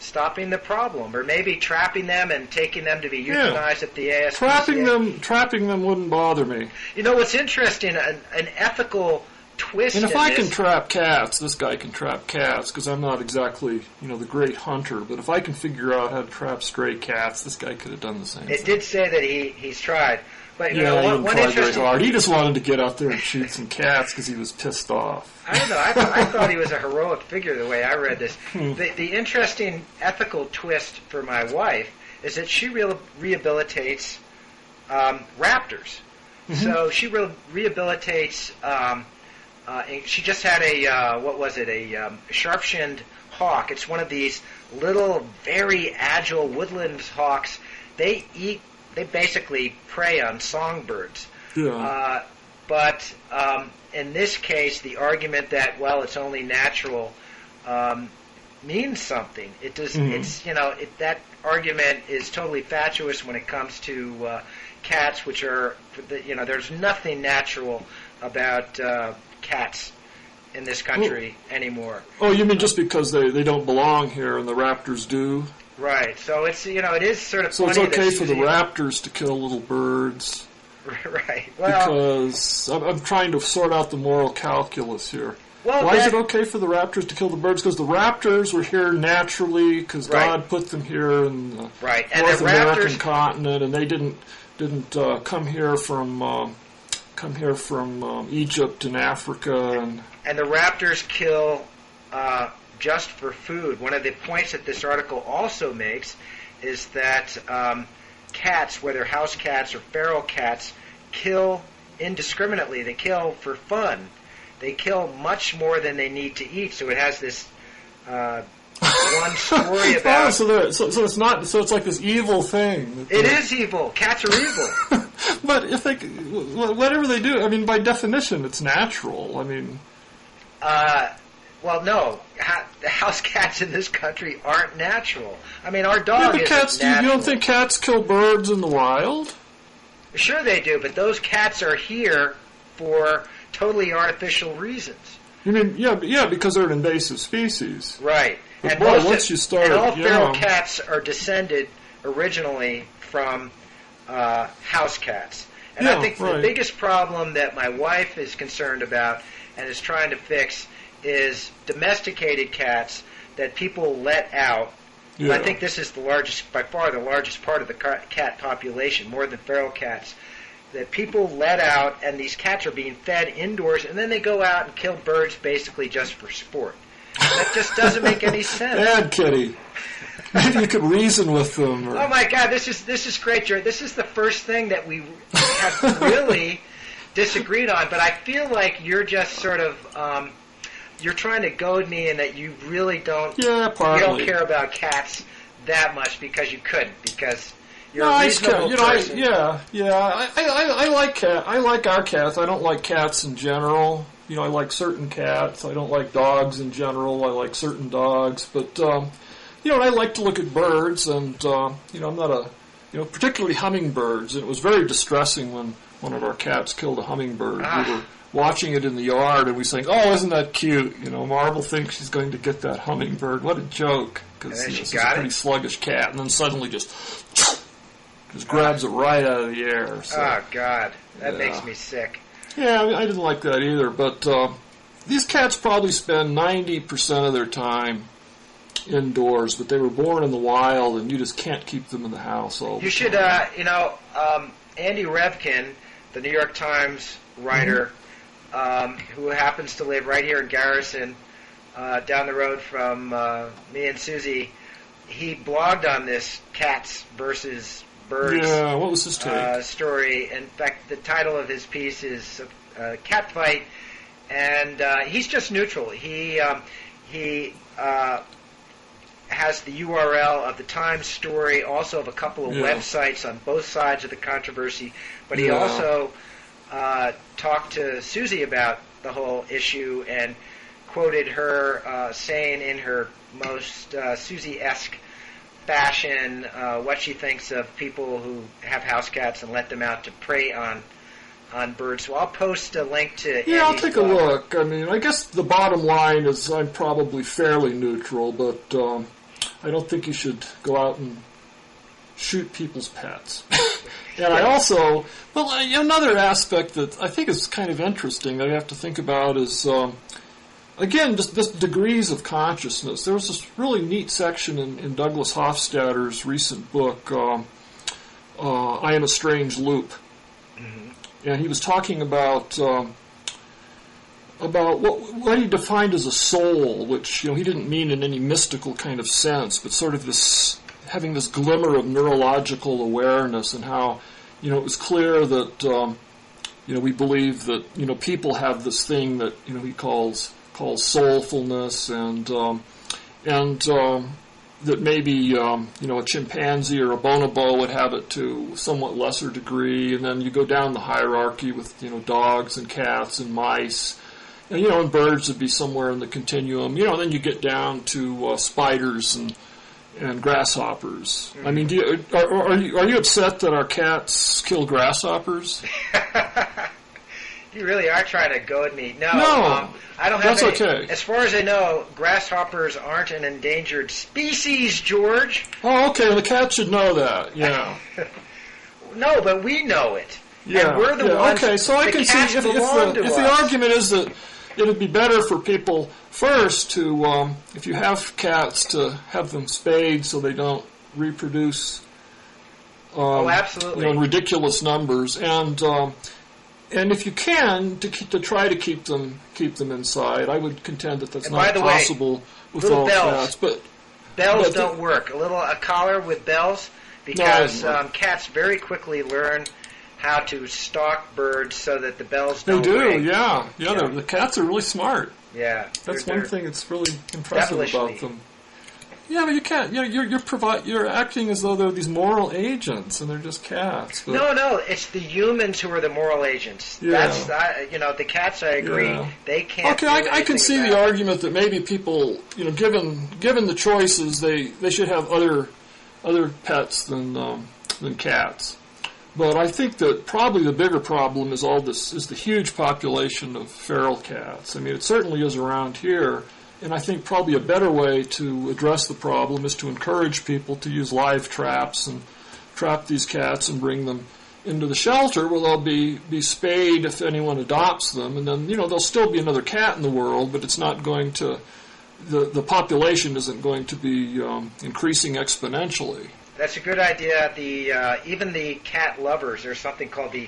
the problem, or maybe trapping them and taking them to be euthanized at the ASPCA. Trapping them wouldn't bother me. What's interesting, an ethical twist. And if I can trap cats, this guy can trap cats, because I'm not exactly the great hunter. But if I can figure out how to trap stray cats, this guy could have done the same thing. It did say that he's tried. But he didn't try very hard. He just wanted to get out there and shoot some cats because he was pissed off. I don't know. I thought he was a heroic figure the way I read this. The interesting ethical twist for my wife is that she rehabilitates raptors. Mm-hmm. So she rehabilitates. She just had a sharp-shinned hawk. It's one of these little, very agile woodland hawks. They basically prey on songbirds. Yeah. But in this case, the argument that it's only natural means something. It does. Mm-hmm. That argument is totally fatuous when it comes to cats, which are there's nothing natural about cats in this country anymore. Oh, you mean just because they don't belong here and the raptors do? Right. So it's it is sort of so funny. So it's okay for the raptors to kill little birds. Right. Well, because I'm trying to sort out the moral calculus here. Well, why is it okay for the raptors to kill the birds? Because the raptors were here naturally, because God put them here in the North American continent, and they didn't come here from Egypt and Africa. And the raptors kill just for food. One of the points that this article also makes is that cats, whether house cats or feral cats, kill indiscriminately. They kill for fun. They kill much more than they need to eat. So it has this one story about. So it's not. So it's like this evil thing. It is evil. Cats are evil. But if they, whatever they do, I mean, by definition, it's natural. I mean, well, no. House cats in this country aren't natural. I mean, our dog but isn't cats, natural. You don't think cats kill birds in the wild? Sure they do, but those cats are here for totally artificial reasons. You mean, yeah, because they're an invasive species. Right. But And boy, once you start, all feral cats are descended originally from house cats. And I think the biggest problem that my wife is concerned about and is trying to fix is domesticated cats that people let out. Yeah. I think this is by far the largest part of the cat population, more than feral cats, that people let out, and these cats are being fed indoors, and then they go out and kill birds basically just for sport. That just doesn't make any sense. Bad kitty. Maybe you could reason with them. Oh my God, this is great, Jared. This is the first thing that we have really disagreed on, but I feel like you're just sort of you're trying to goad me, and that you really don't. Yeah, partly. You don't care about cats that much because you couldn't, because you're a reasonable person. I like cat. I like our cats. I don't like cats in general. I like certain cats. I don't like dogs in general. I like certain dogs, but I like to look at birds, and I'm not a particularly hummingbirds. And it was very distressing when one of our cats killed a hummingbird. We were watching it in the yard, and we saying, "Oh, isn't that cute?" Marvel thinks she's going to get that hummingbird. What a joke! Because she's a pretty sluggish cat, and then suddenly just grabs it right out of the air. So, oh God, that makes me sick. Yeah, I didn't like that either. But these cats probably spend 90% of their time indoors, but they were born in the wild, and you just can't keep them in the house all the time. You should, Andy Revkin, the New York Times writer, who happens to live right here in Garrison, down the road from me and Susie, he blogged on this cats versus birds what was his take? Story. In fact, the title of his piece is Cat Fight, and he's just neutral. He has the URL of the Times story, also of a couple of websites on both sides of the controversy, but he also talked to Susie about the whole issue and quoted her saying in her most Susie-esque fashion what she thinks of people who have house cats and let them out to prey on birds. So I'll post a link to Andy's I'll take blog. a look. I mean, I guess the bottom line is I'm probably fairly neutral, but I don't think you should go out and shoot people's pets. And I also, another aspect that I think is kind of interesting that I have to think about is, again, just this degrees of consciousness. There was this really neat section in Douglas Hofstadter's recent book, I Am a Strange Loop. Mm-hmm. And he was talking about what he defined as a soul, which he didn't mean in any mystical kind of sense, but sort of this having this glimmer of neurological awareness, and how it was clear that we believe that people have this thing that he calls soulfulness, and that maybe a chimpanzee or a bonobo would have it to a somewhat lesser degree, and then you go down the hierarchy with dogs and cats and mice. And birds would be somewhere in the continuum. And then you get down to spiders and grasshoppers. Mm-hmm. I mean, are you upset that our cats kill grasshoppers? You really are trying to goad me. No, I don't have that's okay. As far as I know, grasshoppers aren't an endangered species, George. Oh, okay. The cat should know that. Yeah. No, but we know it. Yeah. And we're the ones. Okay, so I can see if the argument is that it would be better for people first to, if you have cats, to have them spayed so they don't reproduce. Absolutely. In ridiculous numbers, and if you can, to try to keep them inside. I would contend that that's not possible with all cats. But bells don't work. A collar with bells, because cats very quickly learn how to stalk birds so that the bells don't ring. Yeah. The cats are really smart. Yeah. That's one thing that's really impressive about them. Yeah, but you can't. You're acting as though they're these moral agents, and they're just cats. But No, it's the humans who are the moral agents. Yeah. The cats. I agree. Yeah. They can't. Okay, I can see the argument that maybe people, given the choices, they should have other pets than cats. But I think that probably the bigger problem is the huge population of feral cats. I mean, it certainly is around here. And I think probably a better way to address the problem is to encourage people to use live traps and trap these cats and bring them into the shelter where they'll be spayed if anyone adopts them. And then, there'll still be another cat in the world, but it's not going to, the population isn't going to be increasing exponentially. That's a good idea. Even the cat lovers, there's something called the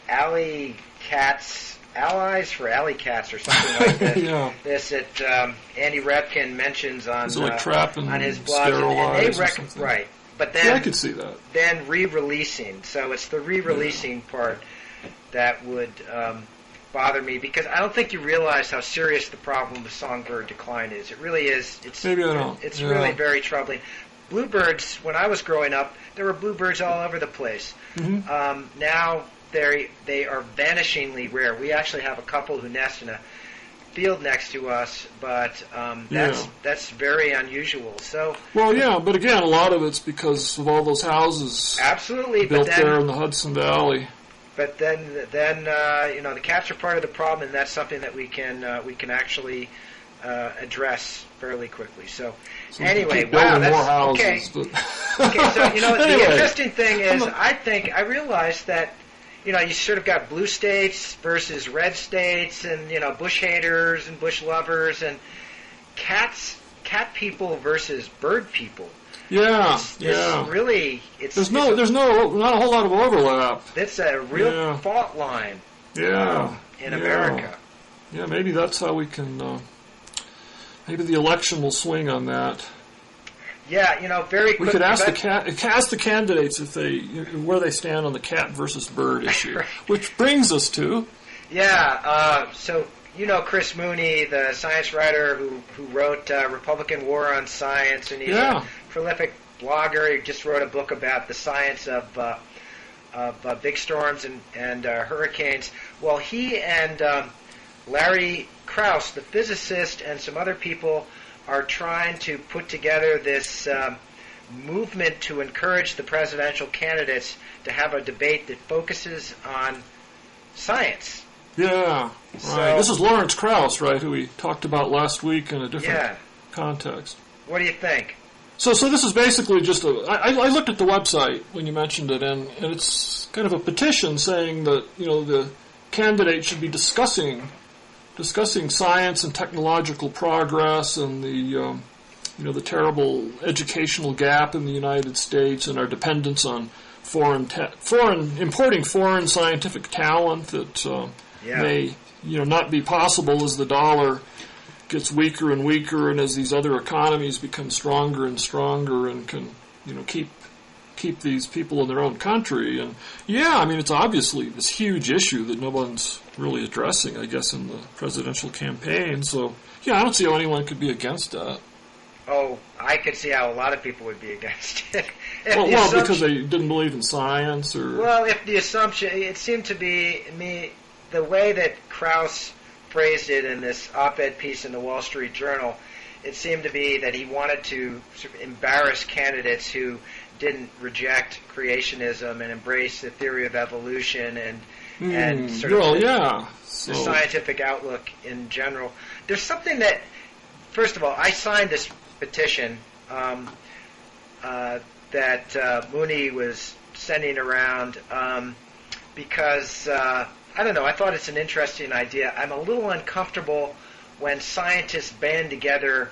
alley cats. Allies for alley cats or something like this. Yeah. This that Andy Repkin mentions on his blog, and they right. But then I could see that. Then re-releasing, so it's the re-releasing part that would bother me because I don't think you realize how serious the problem with songbird decline is. It really is. Maybe I don't. It's really very troubling. Bluebirds. When I was growing up, there were bluebirds all over the place. Mm-hmm. Now. They are vanishingly rare. We actually have a couple who nest in a field next to us, but that's very unusual. So but again, a lot of it's because of all those houses built there in the Hudson Valley. But then the cats are part of the problem, and that's something that we can actually address fairly quickly. So anyway, wow, that's more houses, okay. Okay, so anyway, the interesting thing is, I realized that. You sort of got blue states versus red states, and bush haters and bush lovers, and cat people versus bird people. Yeah, There's not a whole lot of overlap. It's a real fault line. Yeah, in America. Yeah, maybe that's how we can. Maybe the election will swing on that. Yeah, very quickly. We could ask the candidates where they stand on the cat versus bird issue, right. Which brings us to. Yeah, so Chris Mooney, the science writer who wrote Republican War on Science, and he's a prolific blogger. He just wrote a book about the science of big storms and hurricanes. Well, he and Larry Krauss, the physicist, and some other people are trying to put together this movement to encourage the presidential candidates to have a debate that focuses on science. Yeah, right. So, this is Lawrence Krauss, right, who we talked about last week in a different context. What do you think? So this is basically just I looked at the website when you mentioned it, and it's kind of a petition saying that, the candidate should be discussing science and technological progress and the terrible educational gap in the United States and our dependence on importing foreign scientific talent that may not be possible as the dollar gets weaker and weaker and as these other economies become stronger and stronger and can keep these people in their own country. And it's obviously this huge issue that no one's really addressing, I guess, in the presidential campaign. So I don't see how anyone could be against that. Oh, I could see how a lot of people would be against it. Well, because they didn't believe in science, or if the assumption, it seemed to be the way that Krauss phrased it in this op-ed piece in the Wall Street Journal, it seemed to be that he wanted to sort of embarrass candidates who didn't reject creationism and embrace the theory of evolution and sort of the scientific outlook in general. There's something that, first of all, I signed this petition that Mooney was sending around because, I don't know, I thought it's an interesting idea. I'm a little uncomfortable when scientists band together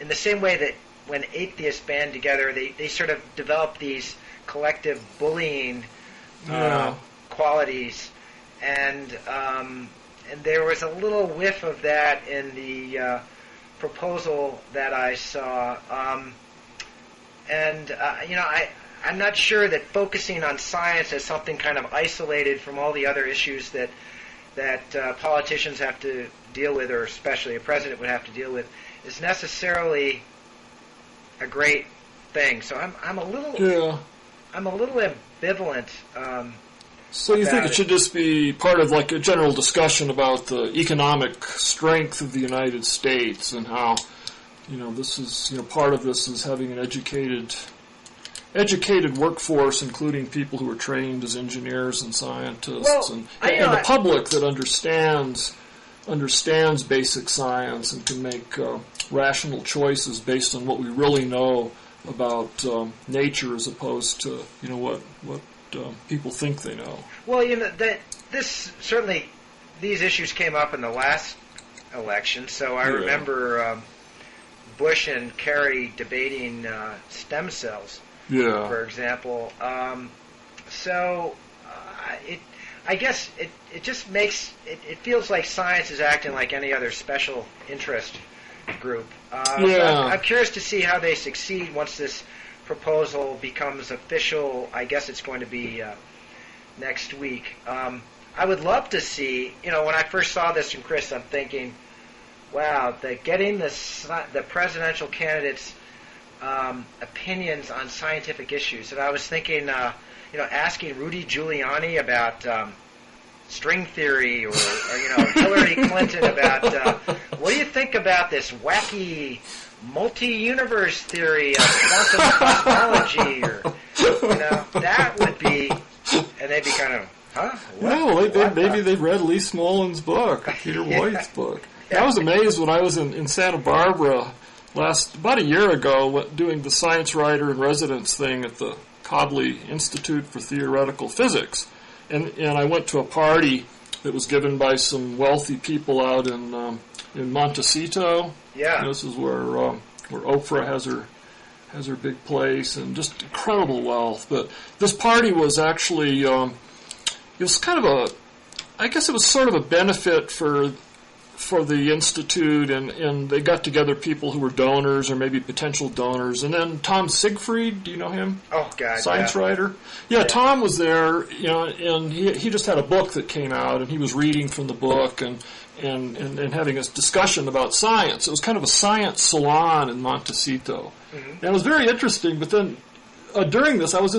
in the same way that when atheists band together, they sort of develop these collective bullying qualities, and there was a little whiff of that in the proposal that I saw, I'm not sure that focusing on science as something kind of isolated from all the other issues that politicians have to deal with, or especially a president would have to deal with, is necessarily a great thing. So I'm a little ambivalent. So you think it should just be part of like a general discussion about the economic strength of the United States and how, this is, part of this is having an educated workforce, including people who are trained as engineers and scientists, and the public that understands basic science and can make rational choices based on what we really know about nature, as opposed to what people think they know. Well, these issues came up in the last election. So I remember Bush and Kerry debating stem cells. Yeah. For example, I guess it just makes it feels like science is acting like any other special interest group. So I'm curious to see how they succeed once this proposal becomes official. I guess it's going to be next week. I would love to see. When I first saw this from Chris, I'm thinking, wow, getting the presidential candidates' opinions on scientific issues. And I was thinking, asking Rudy Giuliani about string theory, or Hillary Clinton about what do you think about this wacky multi-universe theory of quantum cosmology, or that would be, and they'd be kind of, huh? Maybe they read Lee Smollen's book, Peter White's book. I was amazed when I was in Santa Barbara about a year ago, doing the science writer in residence thing at the Cobley Institute for Theoretical Physics, and I went to a party that was given by some wealthy people out in Montecito. Yeah, this is where Oprah has her big place, and just incredible wealth. But this party was actually it was kind of I guess it was sort of a benefit for the Institute, and they got together people who were donors or maybe potential donors. And then Tom Siegfried, do you know him? Oh, God, Science writer? Yeah, Tom was there, and he just had a book that came out, and he was reading from the book and having a discussion about science. It was kind of a science salon in Montecito. Mm-hmm. And it was very interesting, but then during this, I was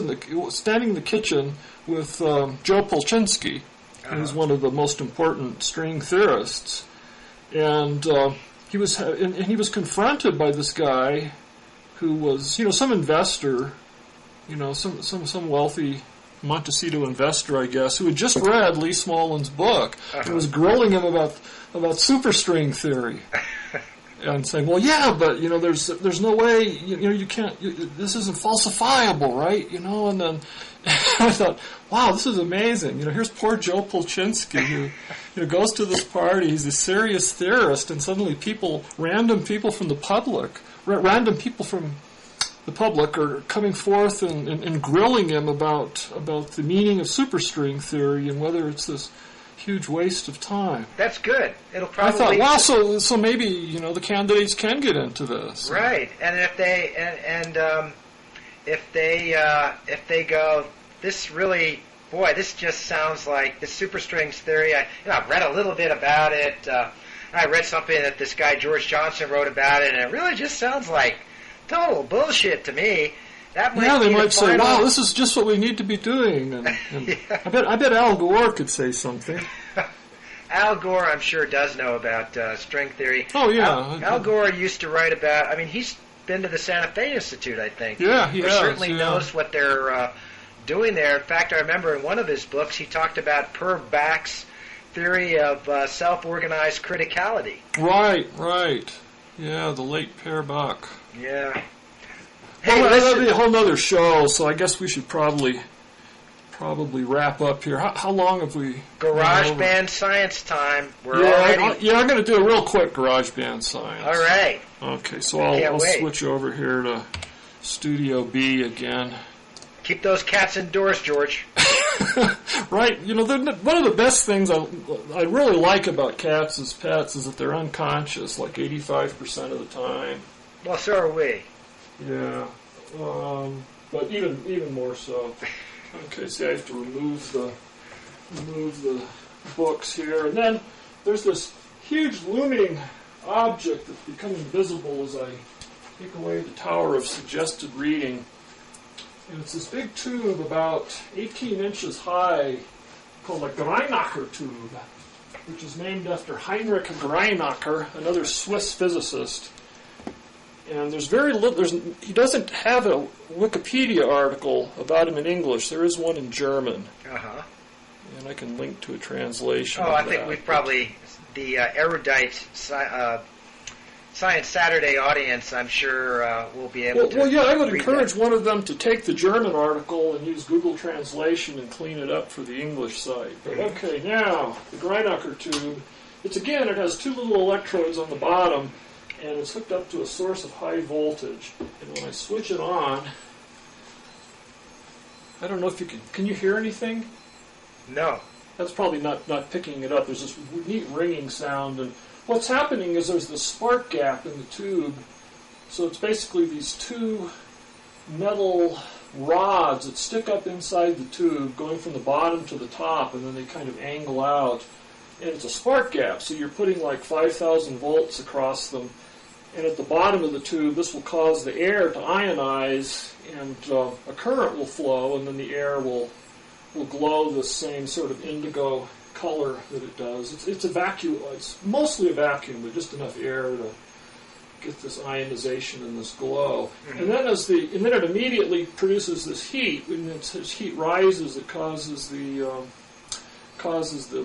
standing in the kitchen with Joe Polchinski, who's one of the most important string theorists. And he was confronted by this guy who was, some investor, some wealthy Montecito investor, I guess, who had just read Lee Smollen's book and was grilling him about superstring theory, and saying, well, yeah, but there's no way, you can't, this isn't falsifiable, right? And then I thought, wow, this is amazing. Here's poor Joe Polchinski who goes to this party. He's a serious theorist, and suddenly random people from the public are coming forth and grilling him about the meaning of superstring theory and whether it's this huge waste of time. That's good. It'll probably. I thought, so maybe the candidates can get into this, right? And if they go, this really, boy, this just sounds like this superstrings theory. I've read a little bit about it. I read something that this guy George Johnson wrote about it, and it really just sounds like total bullshit to me. That might they might say, wow, this is just what we need to be doing. And yeah. I bet Al Gore could say something. Al Gore, I'm sure, does know about string theory. Oh, yeah. Al Gore used to write about, he's been to the Santa Fe Institute, I think. Yeah, he certainly knows what they're doing there. In fact, I remember in one of his books, he talked about Per Bach's theory of self-organized criticality. Right. Yeah, the late Per Bach. Yeah. Hey, that'll be a whole other show, so I guess we should probably wrap up here. How long have we? GarageBand science time. I'm going to do a real quick GarageBand science. All right. Okay, so I'll switch over here to Studio B again. Keep those cats indoors, George. Right. One of the best things I really like about cats as pets is that they're unconscious, like 85% of the time. Well, so are we. Yeah, but even more so. Okay, see, I have to remove the books here, and then there's this huge looming object that's becoming visible as I take away the tower of suggested reading. And it's this big tube about 18 inches high called a Greinacher tube, which is named after Heinrich Greinacher, another Swiss physicist. And there's very little. He doesn't have a Wikipedia article about him in English. There is one in German. Uh-huh. And I can link to a translation. Oh, I think we've probably, the erudite Science Saturday audience, I'm sure, will be able to. Well, yeah, I would read encourage that. one of them to take the German article and use Google Translation and clean it up for the English site. But okay, now, the Greinacher tube. It has two little electrodes on the bottom, and it's hooked up to a source of high voltage. And when I switch it on, I don't know if you can you hear anything? No. That's probably not picking it up. There's this neat ringing sound, and what's happening is there's this spark gap in the tube. So it's basically these two metal rods that stick up inside the tube, going from the bottom to the top, and then they kind of angle out. And it's a spark gap, so you're putting like 5,000 volts across them. And at the bottom of the tube, this will cause the air to ionize, and a current will flow, and then the air will glow the same sort of indigo color that it does. It's a vacuum. It's mostly a vacuum, but just enough air to get this ionization and this glow. Mm-hmm. And then it immediately produces this heat. When this heat rises, it causes the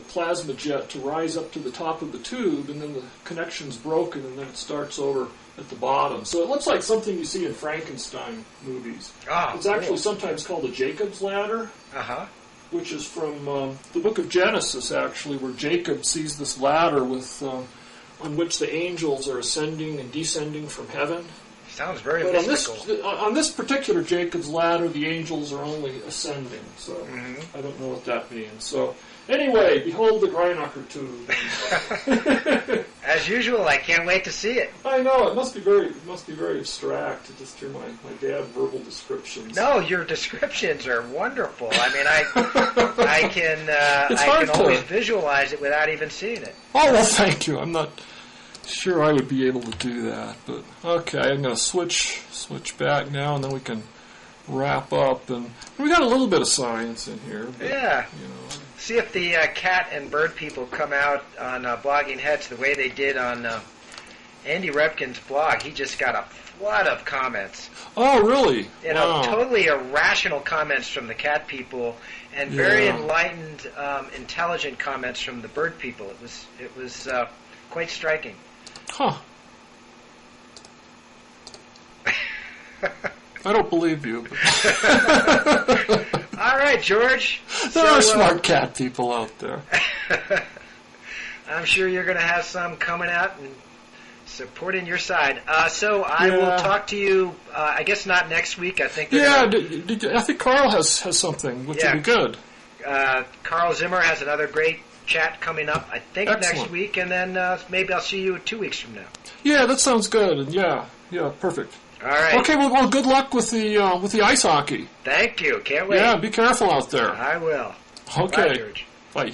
plasma jet to rise up to the top of the tube, and then the connection's broken, and then it starts over at the bottom. So it looks like something you see in Frankenstein movies. It's actually sometimes called a Jacob's ladder. Uh-huh. Which is from the book of Genesis, actually, where Jacob sees this ladder with on which the angels are ascending and descending from heaven. Sounds very mystical. On this particular Jacob's ladder, the angels are only ascending, so I don't know what that means. So anyway, behold the Greinacher tube. As usual, I can't wait to see it. I know, it must be very abstract to just hear my dad verbal descriptions. No, your descriptions are wonderful. I mean, I can always visualize it without even seeing it. Oh, well, thank you. I'm not sure I would be able to do that, but okay, I'm going to switch back now, and then we can wrap up. And we got a little bit of science in here. But, yeah. See if the cat and bird people come out on Blogging Heads the way they did on Andy Repkin's blog. He just got a flood of comments. Oh, really? Wow. Totally irrational comments from the cat people, and very enlightened, intelligent comments from the bird people. It was quite striking. Huh. I don't believe you. All right, George. There are smart cat people out there. I'm sure you're going to have some coming out and supporting your side. So I will talk to you, I guess not next week. I think. I think Carl has something, which would be good. Carl Zimmer has another great chat coming up, I think. Excellent. Next week, and then maybe I'll see you 2 weeks from now. Yeah, that sounds good. And yeah, perfect. All right. Okay, well, good luck with the ice hockey. Thank you. Can't wait. Yeah, be careful out there. I will. Okay. Bye, George. Bye.